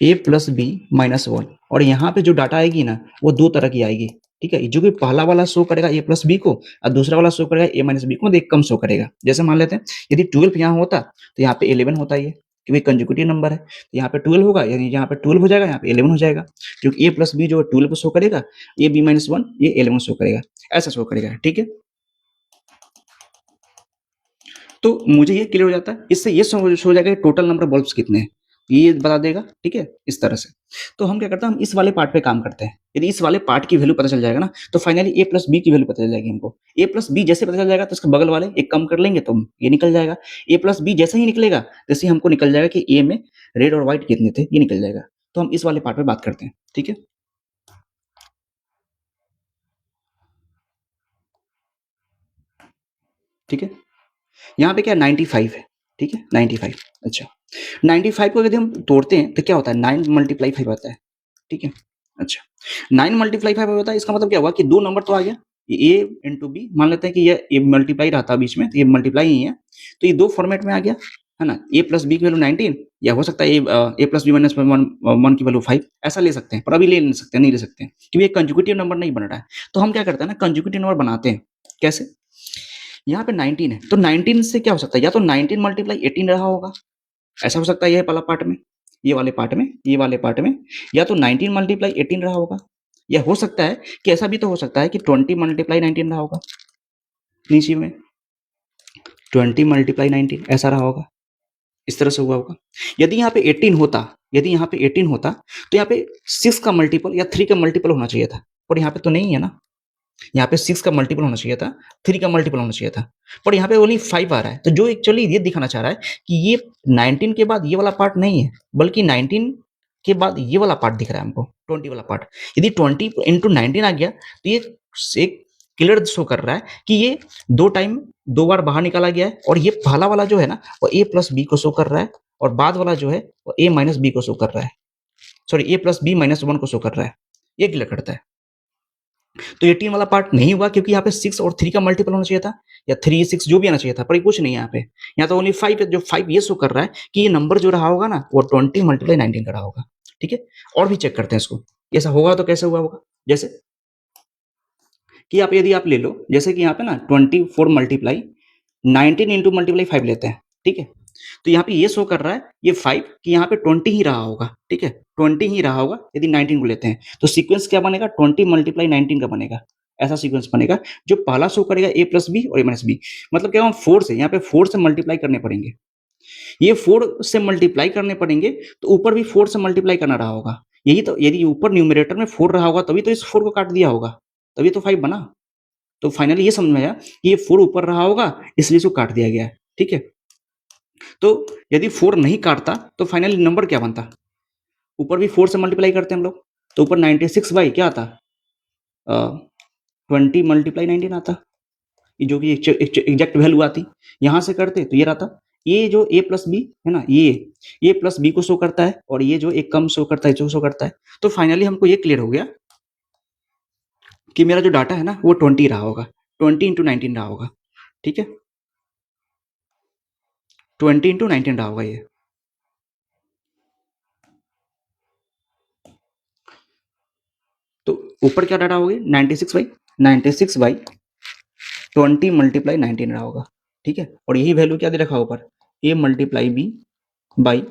Speaker 1: a plus B minus one, और यहाँ पे जो डाटा आएगी ना वो दो तरह की आएगी, ठीक है। जो कि पहला वाला शो करेगा a प्लस बी को और दूसरा वाला शो करेगा a माइनस बी को, मतलब एक कम शो करेगा। जैसे मान लेते हैं यदि 12 यहाँ होता तो यहाँ पे 11 होता है, ये क्योंकि कंजुगेटिव नंबर है, तो यहाँ पे 12 होगा, यानी यहाँ पे 12 हो जाएगा, यहाँ पे 11 हो जाएगा, क्योंकि a प्लस बी जो 12 को शो करेगा, ये b माइनस वन ये 11 शो करेगा, ऐसा शो करेगा, ठीक है। तो मुझे ये क्लियर हो जाता है, इससे ये हो जाएगा टोटल नंबर ऑफ बल्ब्स कितने हैं, ये बता देगा, ठीक है, इस तरह से। तो हम क्या करते हैं, हम इस वाले पार्ट पे काम करते हैं। यदि इस वाले पार्ट की वैल्यू पता चल जाएगा ना, तो फाइनली ए प्लस बी की वैल्यू पता चल जाएगी हमको। ए प्लस बी जैसे पता चल जाएगा तो इसके बगल वाले एक कम कर लेंगे तो ये निकल जाएगा। ए प्लस बी जैसे ही निकलेगा जैसे हमको निकल जाएगा कि ए में रेड और व्हाइट कितने थे, ये निकल जाएगा। तो हम इस वाले पार्ट पे बात करते हैं, ठीक है। ठीक है, यहाँ पे क्या 95 है, ठीक है, 95। अच्छा, 95 को यदि हम तोड़ते हैं तो क्या होता है, 9 मल्टीप्लाई 5 आता है, ठीक है। अच्छा, 9 मल्टीप्लाई 5 होता है, इसका मतलब क्या हुआ कि दो नंबर तो आ गया, ए इंटू बी, मान लेते हैं कि ये मल्टीप्लाई रहता है बीच में, तो ये मल्टीप्लाई ही है, तो ये दो फॉर्मेट में आ गया, है ना। ए प्लस बी की वैल्यू 19, या हो सकता है ए प्लस बी माइनस वन की वैल्यू 5, ऐसा ले सकते हैं, पर अभी ले नहीं सकते, नहीं ले सकते क्योंकि ये कंजुगेटिव नंबर नहीं बन रहा है। तो हम क्या करते हैं ना, कंजुगेटिव नंबर बनाते हैं कैसे, यहाँ पे 19 है तो 19 से क्या हो सकता है, या तो 19 मल्टीप्लाई 18 रहा होगा, ऐसा हो सकता है, ये वाला पार्ट में, ये वाले पार्ट में, ये वाले पार्ट में, या तो 19 मल्टीप्लाई 18 रहा होगा, या हो सकता है कि ऐसा भी तो हो सकता है कि 20 मल्टीप्लाई 19 रहा होगा, नीचे में 20 मल्टीप्लाई 19 ऐसा रहा होगा, इस तरह से हुआ होगा। यदि यहाँ पे 18 होता, यदि यहाँ पे 18 होता तो यहाँ पे 6 का मल्टीपल या 3 का मल्टीपल होना चाहिए था, और यहाँ पे तो नहीं है ना, यहाँ पे 6 का मल्टीपल होना चाहिए था, 3 का मल्टीपल होना चाहिए था, पर यहाँ पे ओनली 5 आ रहा है। तो जो एक्चुअली ये दिखाना चाह रहा है कि ये 19 के बाद ये वाला पार्ट नहीं है, बल्कि 19 के बाद ये वाला पार्ट दिख रहा है हमको, 20 वाला पार्ट। यदि 20 इंटू 19 आ गया तो ये एक क्लियर शो कर रहा है कि ये दो टाइम दो बार बाहर निकाला गया है, और ये पहला वाला जो है ना वो ए प्लस बी को शो कर रहा है, और बाद वाला जो है वो ए माइनस बी को शो कर रहा है, सॉरी ए प्लस बी माइनस वन को शो कर रहा है, ये क्लियर करता है। तो 18 वाला पार्ट नहीं हुआ क्योंकि यहाँ पे 6 और 3 का मल्टीपल होना चाहिए था, या 3 6 जो भी आना चाहिए था, पर ये कुछ नहीं है यहाँ पे, यहाँ तो ओनली 5 है। जो 5 ये शो कर रहा है कि ये नंबर जो रहा होगा ना वो 20 मल्टीप्लाई 19 का रहा होगा, ठीक है। और भी चेक करते हैं इसको, ऐसा होगा तो कैसे हुआ होगा, जैसे कि आप यदि आप ले लो, जैसे कि यहाँ पे ना 24 मल्टीप्लाई 19 इंटू मल्टीप्लाई 5 लेते हैं, ठीक है। तो यहाँ पे ये शो कर रहा है ये 5 कि यहाँ पे 20 ही रहा होगा, ठीक है, 20 ही रहा होगा यदि 19 को लेते हैं, तो सीक्वेंस क्या बनेगा, 20 मल्टीप्लाई 19 का बनेगा, ऐसा सीक्वेंस बनेगा। जो पहला शो करेगा ए प्लस बी और ए माइनस बी, मतलब क्या, हम 4 से, यहाँ पे 4 से मल्टीप्लाई करने पड़ेंगे, ये 4 से मल्टीप्लाई करने पड़ेंगे, तो ऊपर भी 4 से मल्टीप्लाई करना रहा होगा। यही तो, यदि ऊपर न्यूमरेटर में 4 रहा होगा तभी तो इस 4 को काट दिया होगा, तभी तो 5 बना। तो फाइनली ये समझ में आया कि ये 4 ऊपर रहा होगा, इसलिए इसको काट दिया गया है, ठीक है। तो यदि 4 नहीं काटता तो फाइनली नंबर क्या बनता, ऊपर भी 4 से मल्टीप्लाई करते हैं हम लोग, तो ऊपर 96 बाई क्या आता, 20 मल्टीप्लाई 19 आता, ये जो कि एग्जैक्ट वैल्यू आती। यहाँ से करते तो ये रहता, ये जो a प्लस बी है ना, ये a प्लस बी को शो करता है, और ये जो एक कम शो करता है, जो शो करता है। तो फाइनली हमको ये क्लियर हो गया कि मेरा जो डाटा है ना वो 20 रहा होगा, 20 इंटू 19 रहा होगा, ठीक है, 20 इंटू 19 रहा होगा ये। तो ऊपर क्या डाटा होगी, 96 बाई 20 मल्टीप्लाई 19 रहा होगा, ठीक है। और यही वैल्यू क्या दे रखा ऊपर, a multiply B by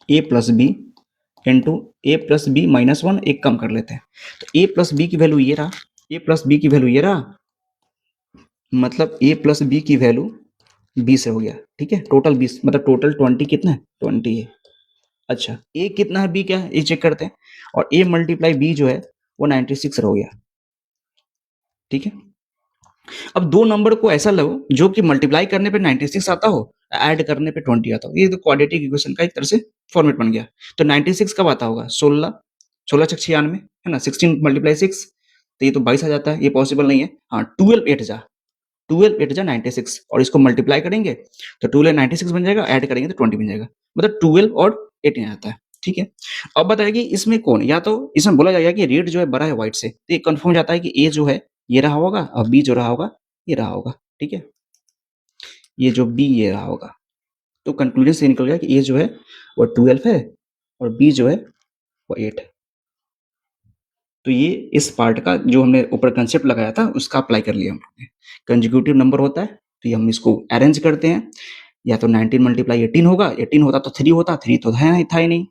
Speaker 1: A plus B into A plus B minus one, एक कम कर लेते हैं, तो ए प्लस बी की वैल्यू ये रहा, ए प्लस बी की वैल्यू ये रहा, मतलब ए प्लस बी की वैल्यू 20 हो गया, ठीक है। टोटल 20, मतलब टोटल 20 कितना है, 20 है। अच्छा, ए कितना है, बी क्या है, ये चेक करते हैं, और ए मल्टीप्लाई बी जो है वो 96 हो गया, ठीक है। अब दो नंबर को ऐसा लो जो कि मल्टीप्लाई करने पे 96 आता हो, ऐड करने पे 20 आता हो, ये तो क्वाड्रेटिक इक्वेशन का एक तरह से फॉर्मेट बन गया। तो 96 कब आता होगा, 16, 16 छक 96 है ना, 16 मल्टीप्लाई 6, तो ये तो 22 आ जाता है, ये पॉसिबल नहीं है। हाँ, 12 8 जा 96, और इसको मल्टीप्लाई करेंगे तो 12 96 बन जाएगा, ऐड करेंगे तो 20 बन जाएगा, मतलब 12 और 18 आ जाता है। ठीक है। अब बताइए कि इसमें कौन, या तो इसमें बोला जाएगा कि रेड जो है बड़ा है व्हाइट से, तो ये कंफर्म हो जाता है कि ए जो है ये रहा होगा और बी जो रहा होगा ये रहा होगा। ठीक है, ये जो बी ये रहा होगा। तो कंक्लूजन से निकल गया कि ए जो है वो 12 है और बी जो है वो 8 है। तो ये इस पार्ट का जो हमने ऊपर कंसेप्ट लगाया था उसका अप्लाई कर लिया हम लोग ने। कंजिक्यूटिव नंबर होता है तो ये हम इसको अरेंज करते हैं, या तो 19 मल्टीप्लाई 18 होगा, 18 होता तो 3 होता, 3 तो है नहीं, था ही नहीं।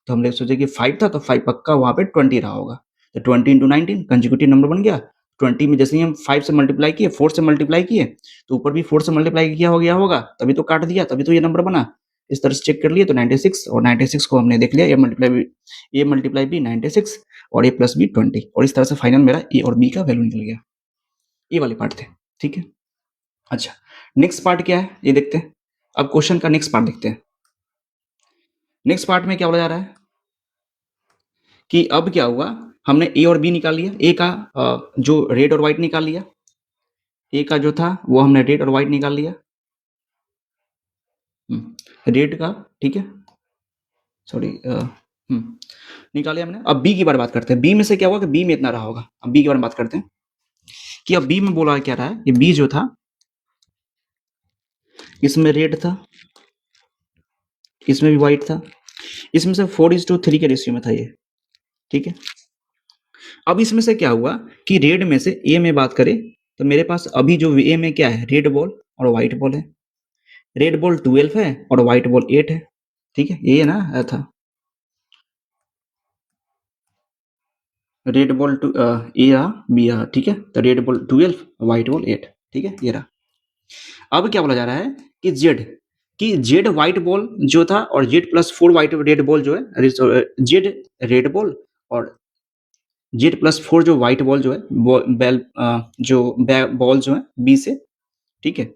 Speaker 1: तो हमने सोचा कि 5 था तो 5 पक्का वहाँ पे 20 रहा होगा। तो 20 इंटू 19 कंजिक्यूटिव नंबर बन गया। 20 में जैसे ही हम 5 से मल्टीप्लाई किए, 4 से मल्टीप्लाई किए, तो ऊपर भी 4 से मल्टीप्लाई किया हो गया होगा, तभी तो काट दिया, तभी तो ये नंबर बना। इस तरह से चेक कर लिए तो 96, और 96 को हमने देख लिया ए मल्टीप्लाई बी 96 और ए प्लस बी 20, और इस तरह से फाइनल मेरा ए और बी का वैल्यू निकल गया। ये वाले पार्ट थे। ठीक है, अच्छा नेक्स्ट पार्ट क्या है ये देखते हैं। अब क्वेश्चन का नेक्स्ट पार्ट देखते हैं। नेक्स्ट पार्ट में क्या बोला जा रहा है कि अब क्या हुआ, हमने ए और बी निकाल लिया, ए का जो रेड और व्हाइट निकाल लिया, ए का जो था वो हमने रेड और व्हाइट निकाल लिया, रेड का, ठीक है, सॉरी, निकाल लिया हमने। अब बी की बारे बात करते हैं, बी में से क्या हुआ कि बी में इतना रहा होगा। अब बी के बारे में बात करते हैं कि अब बी में बोला क्या रहा है, ये बी जो था इसमें रेड था, इसमें भी व्हाइट था, इसमें से 4:3 के रेशियो में था ये। ठीक है, अब इसमें से क्या हुआ कि रेड में से ए में बात करें तो मेरे पास अभी जो ए में क्या है, रेड बॉल और व्हाइट बॉल है। रेड बॉल 12 है और व्हाइट बॉल 8 है। ठीक है, ये ना आया था रेड बॉल टू ए रहा, बी रहा। ठीक है, तो रेड बॉल 12, व्हाइट बॉल 8। ठीक है, ये रहा। अब क्या बोला जा रहा है कि जेड व्हाइट बॉल जो था और Z plus 4 white red ball जो है, जेड रेड बॉल और जेड प्लस 4 जो व्हाइट बॉल जो है, जो बॉल जो है बी से। ठीक है,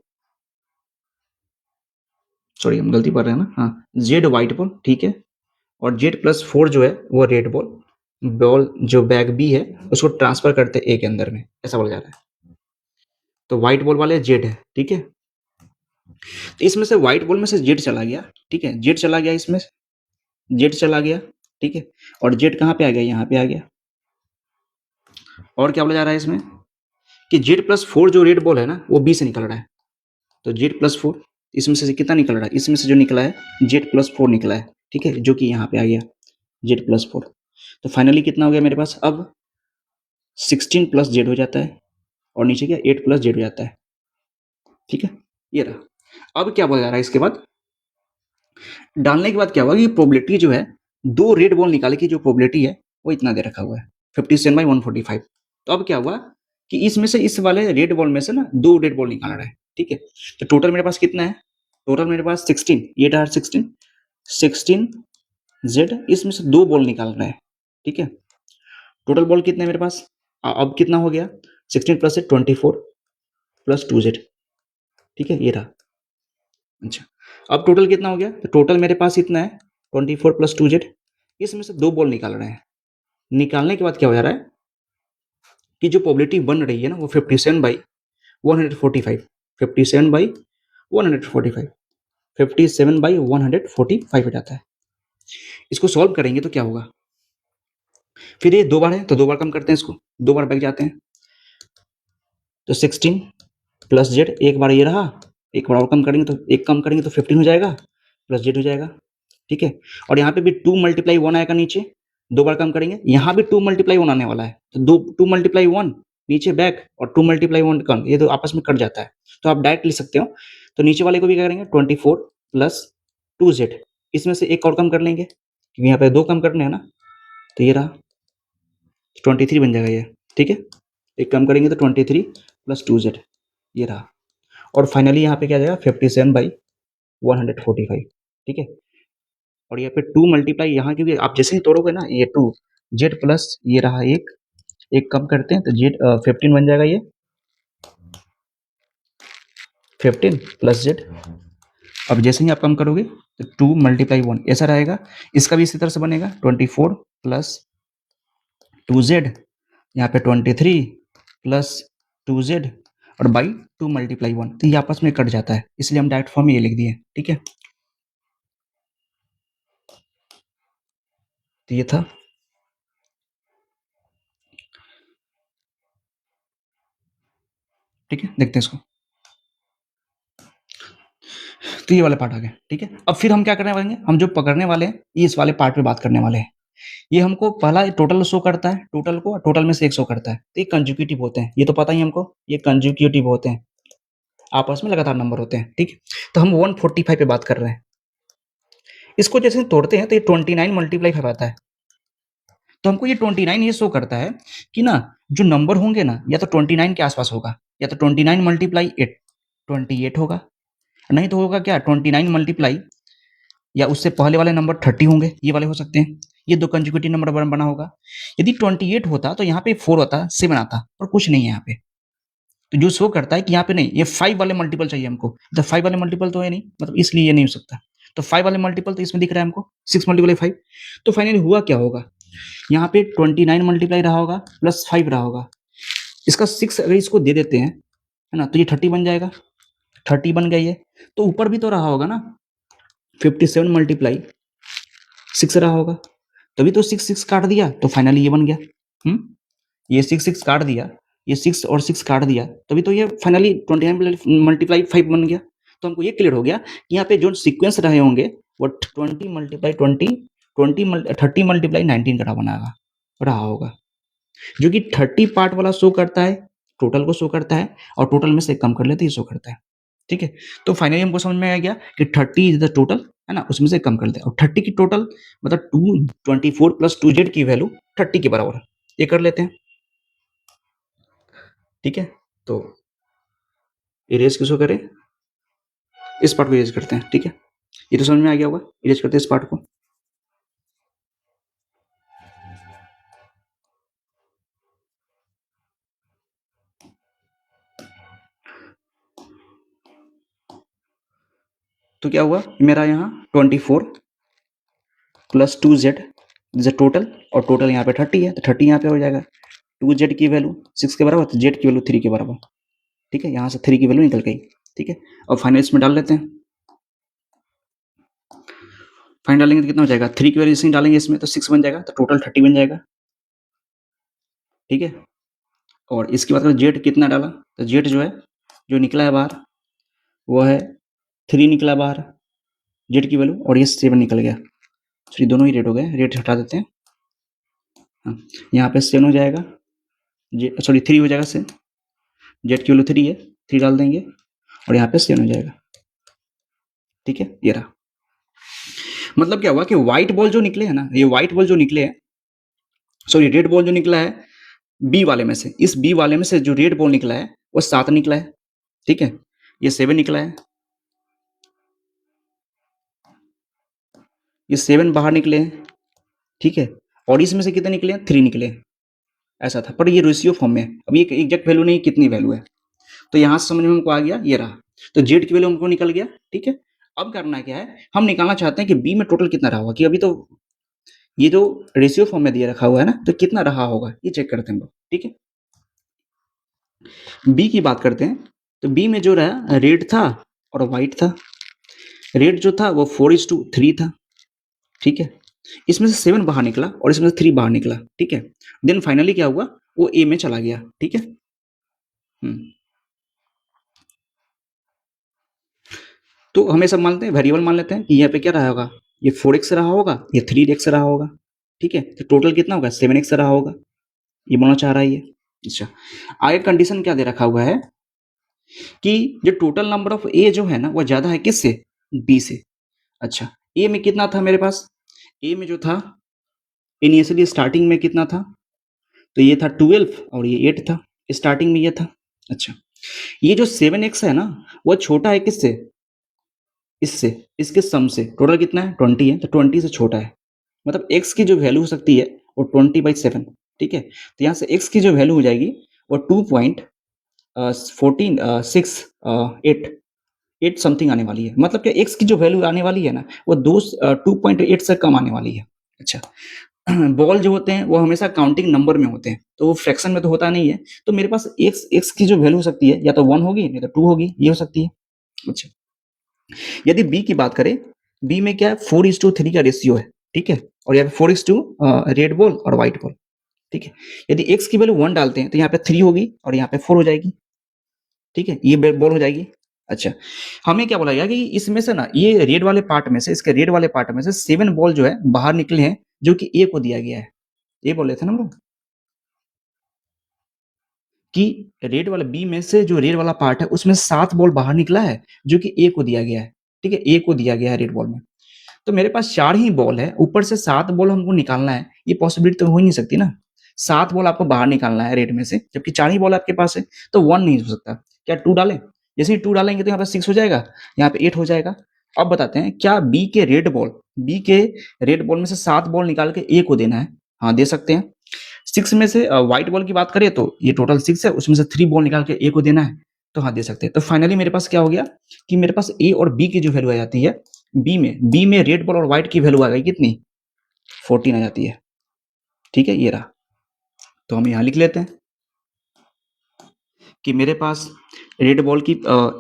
Speaker 1: सॉरी हम गलती पढ़ रहे हैं ना, हाँ, जेड व्हाइट बॉल, ठीक है, और जेड प्लस 4 जो है वो रेड बॉल, बॉल जो बैग बी है उसको ट्रांसफर करते ए के अंदर में, ऐसा बोला जा रहा है। तो व्हाइट बॉल वाले जेड है। ठीक है, तो इसमें से व्हाइट बॉल में से जेड चला गया। ठीक है, जेड चला गया, इसमें जेड चला गया। ठीक है, और जेड कहाँ पे आ गया, यहाँ पे आ गया। और क्या बोला जा रहा है इसमें कि जेड प्लस 4 जो रेड बॉल है ना वो बी से निकल रहा है। तो जेड प्लस 4 इसमें से कितना निकल रहा है, इसमें से जो निकला है जेड प्लस 4 निकला है। ठीक है, जो कि यहाँ पे आ गया जेड प्लस 4। तो फाइनली कितना हो गया मेरे पास, अब 16 प्लस जेड हो जाता है और नीचे क्या 8 प्लस जेड हो जाता है। ठीक है, ये रहा। अब क्या बोला जा रहा है इसके बाद, डालने के बाद क्या हुआ कि प्रोबेबिलिटी जो है, दो रेड बॉल निकालने की जो प्रोबेबिलिटी है वो इतना दे रखा हुआ है 57/145। तो अब क्या हुआ कि इसमें से इस वाले रेड बॉल में से ना दो रेड बॉल निकाल रहा है। ठीक है, तो टोटल मेरे पास कितना है, टोटल मेरे पास 16, ये रहा 16 जेड, इसमें से दो बॉल निकाल रहा है। ठीक है, टोटल बॉल कितने मेरे पास, अब कितना हो गया 16 प्लस 24 प्लस 2 जेड। ठीक है, ये रहा। अच्छा, अब टोटल कितना हो गया, तो टोटल मेरे पास इतना है 24 प्लस 2 जेड, इसमें से दो बॉल निकाल रहे हैं। निकालने के बाद क्या हो जा रहा है कि जो प्रोबेबिलिटी बन रही है ना वो 57/145, 57/145, 57/145 हो जाता है। इसको सॉल्व करेंगे तो क्या होगा, फिर ये दो बार है तो दो बार कम करते हैं, इसको दो बार बैठ जाते हैं। तो 16 प्लस जेड, एक बार ये रहा, एक बार और कम करेंगे तो एक कम करेंगे तो 15 हो जाएगा, प्लस जेड हो जाएगा। ठीक है, और यहाँ पे भी 2 × 1 आएगा नीचे, दो बार कम करेंगे, यहाँ भी 2 × 1 आने वाला है, तो 2 × 1 नीचे बैक और 2 × 1 कम, ये तो आपस में कट जाता है, तो आप डायरेक्ट लिख सकते हो। तो नीचे वाले को भी क्या करेंगे 24 प्लस 2 जेड, इसमें से एक और कम कर लेंगे क्योंकि यहाँ पे दो कम करने हैं ना, तो ये रहा 23 बन जाएगा ये। ठीक है, एक कम करेंगे तो 23 प्लस 2 जेड, ये रहा। और फाइनली यहाँ पे क्या आ जाएगा 57/145। ठीक है, और यहाँ पे 2 मल्टीप्लाई यहाँ क्योंकि आप जैसे ही तोड़ोगे ना ये 2 जेड प्लस ये रहा एक कम करते हैं तो जेड 15 बन जाएगा, ये 15 प्लस जेड। अब जैसे ही आप कम करोगे तो 2 × 1 ऐसा रहेगा, इसका भी इसी तरह से बनेगा 24 प्लस 2 जेड, यहाँ पे 23 प्लस 2 जेड और बाई 2 × 1, तो ये आपस में कट जाता है, इसलिए हम डायरेक्ट फॉर्म में ये लिख दिए। ठीक है, तो ये था, ठीक है, देखते हैं इसको। तो ये वाला पार्ट आ गया, ठीक है। अब फिर हम क्या करने वाले हैं, हम जो पकड़ने वाले हैं ये इस वाले पार्ट पे बात करने वाले हैं। ये हमको पहला टोटल शो करता है, टोटल को, टोटल में से एक शो करता है, तो ये कंजुगेटिव होते हैं, ये तो पता ही हमको, ये कंजुगेटिव होते हैं, आपस में लगातार नंबर होते हैं, ठीक है। तो हम 145 पे बात कर रहे हैं। इसको जैसे तोड़ते हैं तो ये 29 मल्टीप्लाई 5 आता है। तो हमको ये 29 ये शो करता है कि ना जो नंबर होंगे ना या तो 29 के आसपास होगा, या तो 29 मल्टीप्लाई 8 28 होगा, नहीं तो होगा क्या 29 मल्टीप्लाई या उससे पहले वाले नंबर 30 होंगे, ये वाले हो सकते हैं। ये दो कंजुगेटिव नंबर बना होगा। यदि 28 होता तो यहाँ पे 4 होता, 7 आता, और कुछ नहीं है यहाँ पे। तो जो शो करता है कि यहाँ पे नहीं, ये 5 वाले मल्टीपल चाहिए हमको, तो 5 वाले मल्टीपल तो है नहीं, मतलब इसलिए ये नहीं हो सकता। तो 5 वाले मल्टीपल तो इसमें दिख रहा है हमको, 6 मल्टीप्लाई 5। तो फाइनली हुआ क्या होगा, यहाँ पे 29 मल्टीप्लाई रहा होगा प्लस 5 रहा होगा, इसका 6 अगर इसको दे देते हैं, है ना, तो ये 30 बन जाएगा, 30 बन गया ये। तो ऊपर भी तो रहा होगा ना, 57 मल्टीप्लाई 6 रहा होगा, तभी तो 6 6 काट दिया, तो फाइनली ये बन गया। ये 6 6 काट दिया, ये 6 और 6 काट दिया, तभी तो ये फाइनली 29 मल्टीप्लाई 5 बन गया। तो हमको ये क्लियर हो गया कि यहाँ पे जो सीक्वेंस रहे होंगे वो 20 मल्टीप्लाई 20 30 मल्टीप्लाई 19 का बनाएगा, रहा होगा, जो कि 30 पार्ट वाला शो करता है, टोटल को शो करता है, और टोटल में से कम कर लेते ही शो करता है, ठीक है। तो फाइनली हमको समझ में आ गया कि 30 इज द टोटल, है ना, उसमें से कम कर दे, और 30 की टोटल मतलब 224 प्लस 2z की वैल्यू 30 के बराबर है, ये कर लेते हैं, ठीक है। तो इरेज किसको करें, इस पार्ट को इरेज करते हैं, ठीक है। ये तो समझ में आ गया होगा, इरेज करते हैं इस पार्ट को। तो क्या हुआ मेरा यहाँ 24 प्लस 2z इज टोटल, और टोटल यहाँ पे 30 है, तो 30 यहाँ पे हो जाएगा, 2z की वैल्यू 6 के बराबर, तो z की वैल्यू 3 के बराबर, ठीक है। यहाँ से 3 की वैल्यू निकल गई, ठीक है। अब फाइनल इसमें डाल लेते हैं, फाइनल डालेंगे तो कितना हो जाएगा, 3 की वैल्यू इसमें डालेंगे इसमें तो 6 बन जाएगा, तो टोटल 30 बन जाएगा, ठीक है। और इसके बाद जेड कितना डाला, तो जेड जो है जो निकला है बाहर वो है 3 निकला बाहर, जेड की वैल्यू, और ये 7 निकल गया, सॉरी दोनों ही रेट हो गए, रेट हटा देते हैं, हाँ, यहाँ पे 7 हो जाएगा, सॉरी 3 हो जाएगा, से जेड की वैल्यू 3 है, 3 डाल देंगे, और यहाँ पे 7 हो जाएगा, ठीक है। ये रहा, मतलब क्या हुआ कि व्हाइट बॉल जो निकले हैं ना, ये व्हाइट बॉल जो निकले हैं, सॉरी रेड बॉल जो निकला है बी वाले में से, इस बी वाले में से जो रेड बॉल निकला है वो 7 निकला है, ठीक है। ये 7 निकला है, ये 7 बाहर निकले हैं, ठीक है। और इसमें से कितने निकले हैं, 3 निकले हैं, ऐसा था, पर ये रेशियो फॉर्म में है, अब ये एग्जैक्ट वैल्यू नहीं कितनी वैल्यू है, तो यहाँ से समझ में हमको आ गया, ये रहा, तो जेड की वैल्यू हमको निकल गया, ठीक है। अब करना क्या है, हम निकालना चाहते हैं कि बी में टोटल कितना रहा होगा, कि अभी तो ये जो रेशियो फॉर्म में दिया रखा हुआ है ना, तो कितना रहा होगा ये चेक करते हैं हम लोग, ठीक है। बी की बात करते हैं, तो बी में जो रहा रेड था और व्हाइट था, रेड जो था वो 4:3 था, ठीक है। इसमें से 7 बाहर निकला और इसमें से 3 बाहर निकला, ठीक है। देन फाइनली क्या हुआ, वो ए में चला गया, ठीक है। तो हमें सब मानते हैं, वेरिएबल मान लेते हैं कि यहाँ पे क्या रहा होगा, ये 4x रहा होगा, ये 3x रहा होगा, ठीक है। तो टोटल कितना होगा, 7x रहा होगा, ये बोलना चाह रहा है ये। अच्छा, आगे कंडीशन क्या दे रखा हुआ है कि जो टोटल नंबर ऑफ ए जो है ना वो ज्यादा है किससे, बी से। अच्छा, ए में कितना था मेरे पास, ए में जो था इनिशियली स्टार्टिंग में कितना था, तो ये था 12 और ये 8 था, स्टार्टिंग में ये था। अच्छा, ये जो 7x है ना वो छोटा है किससे, इससे, इसके सम से, टोटल कितना है 20 है, तो 20 से छोटा है, मतलब x की जो वैल्यू हो सकती है वो 20/7, ठीक है। तो यहाँ से x की जो वैल्यू हो जाएगी वो 2.8 समथिंग आने वाली है, मतलब कि x की जो वैल्यू आने वाली है ना वो 2.8 से कम आने वाली है। अच्छा, बॉल जो होते हैं वो हमेशा काउंटिंग नंबर में होते हैं, तो वो फ्रैक्शन में तो होता नहीं है, तो मेरे पास x की जो वैल्यू हो सकती है या तो 1 होगी नहीं तो 2 होगी, ये हो सकती है। अच्छा, यदि b की बात करें, b में क्या है 4:3 का रेशियो है, ठीक है, और यहाँ पे 4:2 रेड बॉल और व्हाइट बॉल, ठीक है। यदि x की वैल्यू 1 डालते हैं तो यहाँ पे 3 होगी और यहाँ पे 4 हो जाएगी, ठीक है, ये बॉल हो जाएगी। अच्छा, हमें क्या बोला गया कि इसमें से ना ये रेड वाले पार्ट में से, इसके रेड वाले पार्ट में से 7 बॉल जो है बाहर निकले हैं, जो कि ए को दिया गया है। ये बोले थे ना हम लोग कि रेड वाला बी में से जो रेड वाला पार्ट है उसमें 7 बॉल बाहर निकला है, जो कि ए को दिया गया है, ठीक है, ए को दिया गया है रेड बॉल में। तो मेरे पास 4 ही बॉल है, ऊपर से 7 बॉल हमको निकालना है, ये पॉसिबिलिटी तो हो ही नहीं सकती ना। 7 बॉल आपको बाहर निकालना है रेड में से, जबकि 4 ही बॉल आपके पास है, तो 1 नहीं हो सकता। क्या 2 डालें? जैसे ही 2 डालेंगे तो यहाँ पे 6 हो जाएगा, यहाँ पे 8 हो जाएगा। अब बताते हैं क्या बी के रेड बॉल में से 7 बॉल निकाल के ए को देना है? हाँ, दे सकते हैं। 6 में से व्हाइट बॉल की बात करें तो ये टोटल 6 है, उसमें से 3 बॉल निकाल के ए को देना है, तो हाँ दे सकते हैं। तो फाइनली मेरे पास क्या हो गया कि मेरे पास ए और बी की जो वैल्यू आ जाती है, बी में रेड बॉल और व्हाइट की वैल्यू आ गई कितनी? 14 आ जाती है, ठीक है, ये रहा। तो हम यहाँ लिख लेते हैं कि मेरे पास रेड बॉल की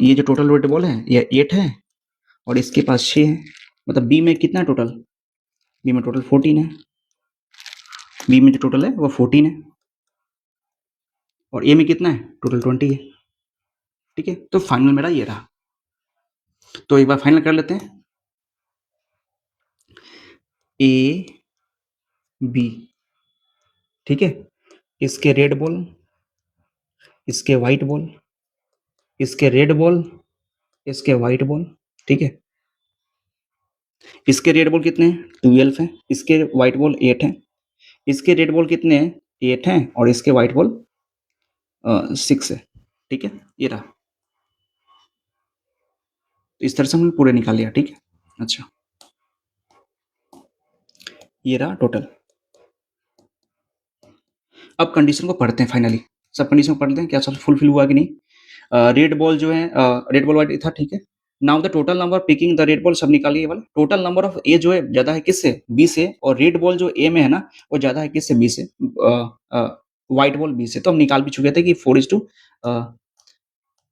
Speaker 1: ये जो टोटल रेड बॉल है ये 8 है और इसके पास 6 है, मतलब बी में कितना टोटल? बी में टोटल 14 है, बी में जो टोटल है वो 14 है, और ए में कितना है? टोटल 20 है, ठीक है। तो फाइनल मेरा ये रहा। तो एक बार फाइनल कर लेते हैं, ए बी, ठीक है, इसके रेड बॉल, इसके व्हाइट बॉल, इसके रेड बॉल, इसके व्हाइट बॉल, ठीक है। इसके रेड बॉल कितने हैं? 12 हैं, इसके व्हाइट बॉल 8 हैं, इसके रेड बॉल कितने हैं? 8 हैं, और इसके व्हाइट बॉल 6 है, ठीक है, ये रहा। तो इस तरह से हमने पूरे निकाल लिया, ठीक है। अच्छा, ये रहा टोटल। अब कंडीशन को पढ़ते हैं फाइनली, सब कंडीशन को पढ़ते हैं क्या सब फुलफिल हुआ कि नहीं। रेड बॉल जो है, रेड बॉल व्हाइट था, ठीक है। Now the total number picking the red ball, सब निकालिए वाला टोटल नंबर ऑफ ए जो है ज्यादा है किससे? बी से, और रेड बॉल जो ए में है ना वो ज्यादा है किससे? बी से, व्हाइट बॉल बी से। तो हम निकाल भी चुके थे कि 4:2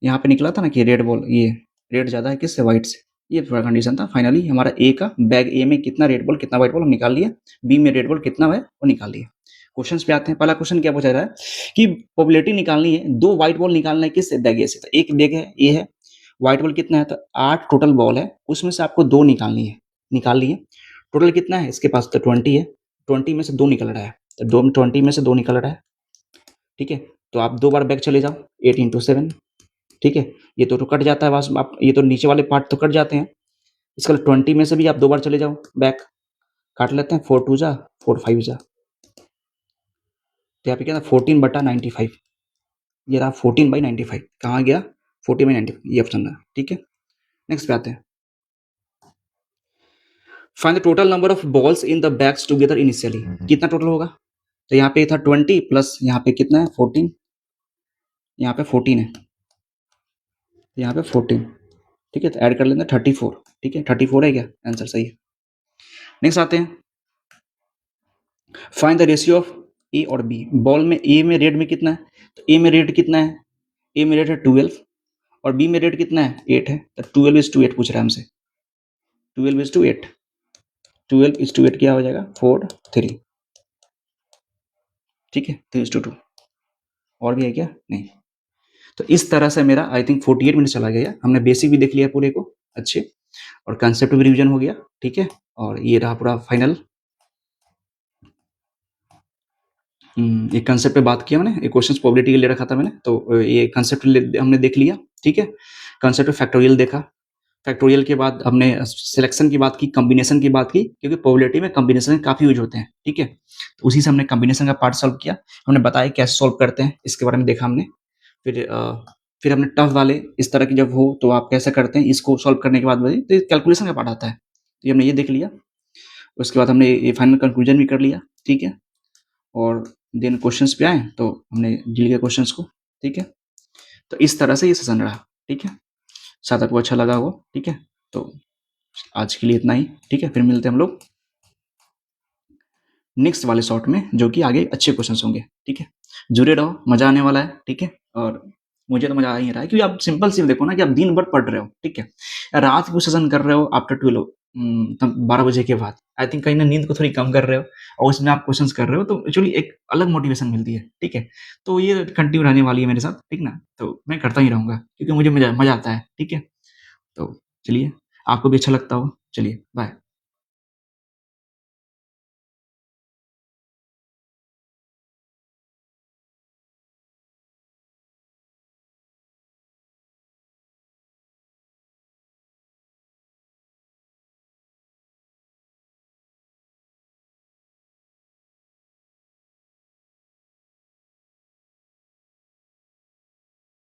Speaker 1: यहाँ पे निकला था ना कि रेड बॉल, ये रेड ज्यादा है किससे? व्हाइट से। ये पूरा कंडीशन था। फाइनली हमारा ए का बैग ए में कितना रेड बॉल कितना व्हाइट बॉल हम निकाल लिया, बी में रेड बॉल कितना है वो निकाल लिया। क्वेश्चन पे आते हैं। पहला क्वेश्चन क्या पूछा रहा है कि प्रोबेबिलिटी निकालनी है, 2 व्हाइट बॉल निकालना है किससे? बैग ए से। तो एक बैग है ए है, व्हाइट बॉल कितना है? तो 8 टोटल बॉल है, उसमें से आपको 2 निकालनी है, निकाल लिए। टोटल कितना है इसके पास? तो 20 है, 20 में से 2 निकल रहा है, तो 20 में से 2 निकल रहा है, ठीक है। तो आप 2 बार बैक चले जाओ, 8 इंटू 7, ठीक है। ये तो कट जाता है, बस आप ये तो नीचे वाले पार्ट तो कट जाते हैं। इसका 20 में से भी आप 2 बार चले जाओ बैक, काट लेते हैं, 4 2 जा 4 5 जा, तो यहाँ पे क्या था 14/95, ये रहा 14/95। कहाँ गया? 14/95, ये ऑप्शन था, ठीक है। नेक्स्ट पे आते हैं, find the total number of balls in the bags together initially. कितना टोटल होगा? तो यहाँ पे था 20 प्लस यहाँ पे कितना है? 14, यहाँ पे 14 है, यहाँ पे 14, ठीक है। तो ऐड कर लेते हैं 34, ठीक है, 34 है क्या? आंसर सही है। नेक्स्ट आते हैं, फाइंड द रेशियो ऑफ ए और बी। बॉल में ए में रेड में कितना है? तो ए में रेड कितना है? ए में रेड है 12, और बी में रेड कितना है? 8 है। तो 12:8 पूछ रहा है हमसे, 12:8, 12:8 क्या हो जाएगा? 4 3, ठीक है, 3:2। और भी है क्या? नहीं। तो इस तरह से मेरा आई थिंक 48 मिनट चला गया। हमने बेसिक भी देख लिया पूरे को अच्छे, और कंसेप्ट भी रिवीजन हो गया, ठीक है। और ये रहा पूरा फाइनल। एक कंसेप्ट पे बात किया मैंने, एक क्वेश्चन प्रोबेबिलिटी के लिए रखा था मैंने, तो ये कंसेप्ट हमने देख लिया, ठीक है। कंसेप्ट फैक्टोरियल देखा, फैक्टोरियल के बाद हमने सिलेक्शन की बात की, कॉम्बिनेशन की बात की, क्योंकि प्रोबेबिलिटी में कॉम्बिनेशन काफी यूज होते हैं, ठीक है। तो उसी से हमने कॉम्बिनेशन का पार्ट सॉल्व किया, हमने बताया कैसे सॉल्व करते हैं, इसके बारे में देखा हमने। फिर हमने टफ वाले इस तरह की जब हो तो आप कैसे करते हैं, इसको सॉल्व करने के बाद तो कैलकुलेशन का पार्ट आता है, तो ये हमने ये देख लिया। उसके बाद हमने ये फाइनल कंक्लूजन भी कर लिया, ठीक है। और देन क्वेश्चंस पे आए तो हमने डील किया क्वेश्चंस को, ठीक है। तो इस तरह से ये सेशन रहा, ठीक है। शायद आपको अच्छा लगा हो, ठीक है। तो आज के लिए इतना ही, ठीक है। फिर मिलते हैं हम लोग नेक्स्ट वाले शॉट में, जो कि आगे अच्छे क्वेश्चंस होंगे, ठीक है। जुड़े रहो, मजा आने वाला है, ठीक है। और मुझे तो मजा आ ही रहा है, क्योंकि आप सिंपल सी देखो ना कि आप दिन भर पढ़ रहे हो, ठीक है। रात को सेशन कर रहे हो आफ्टर 12, 12 बजे के बाद, आई थिंक कहीं न नींद को थोड़ी कम कर रहे हो और उसमें आप क्वेश्चन्स कर रहे हो, तो एक्चुअली एक अलग मोटिवेशन मिलती है, ठीक है? तो ये कंटिन्यू रहने वाली है मेरे साथ, ठीक ना? तो मैं करता ही रहूँगा क्योंकि मुझे मज़ा मज़ा आता है, ठीक है? तो चलिए, आपको भी अच्छा लगता हो। चलिए, बाय।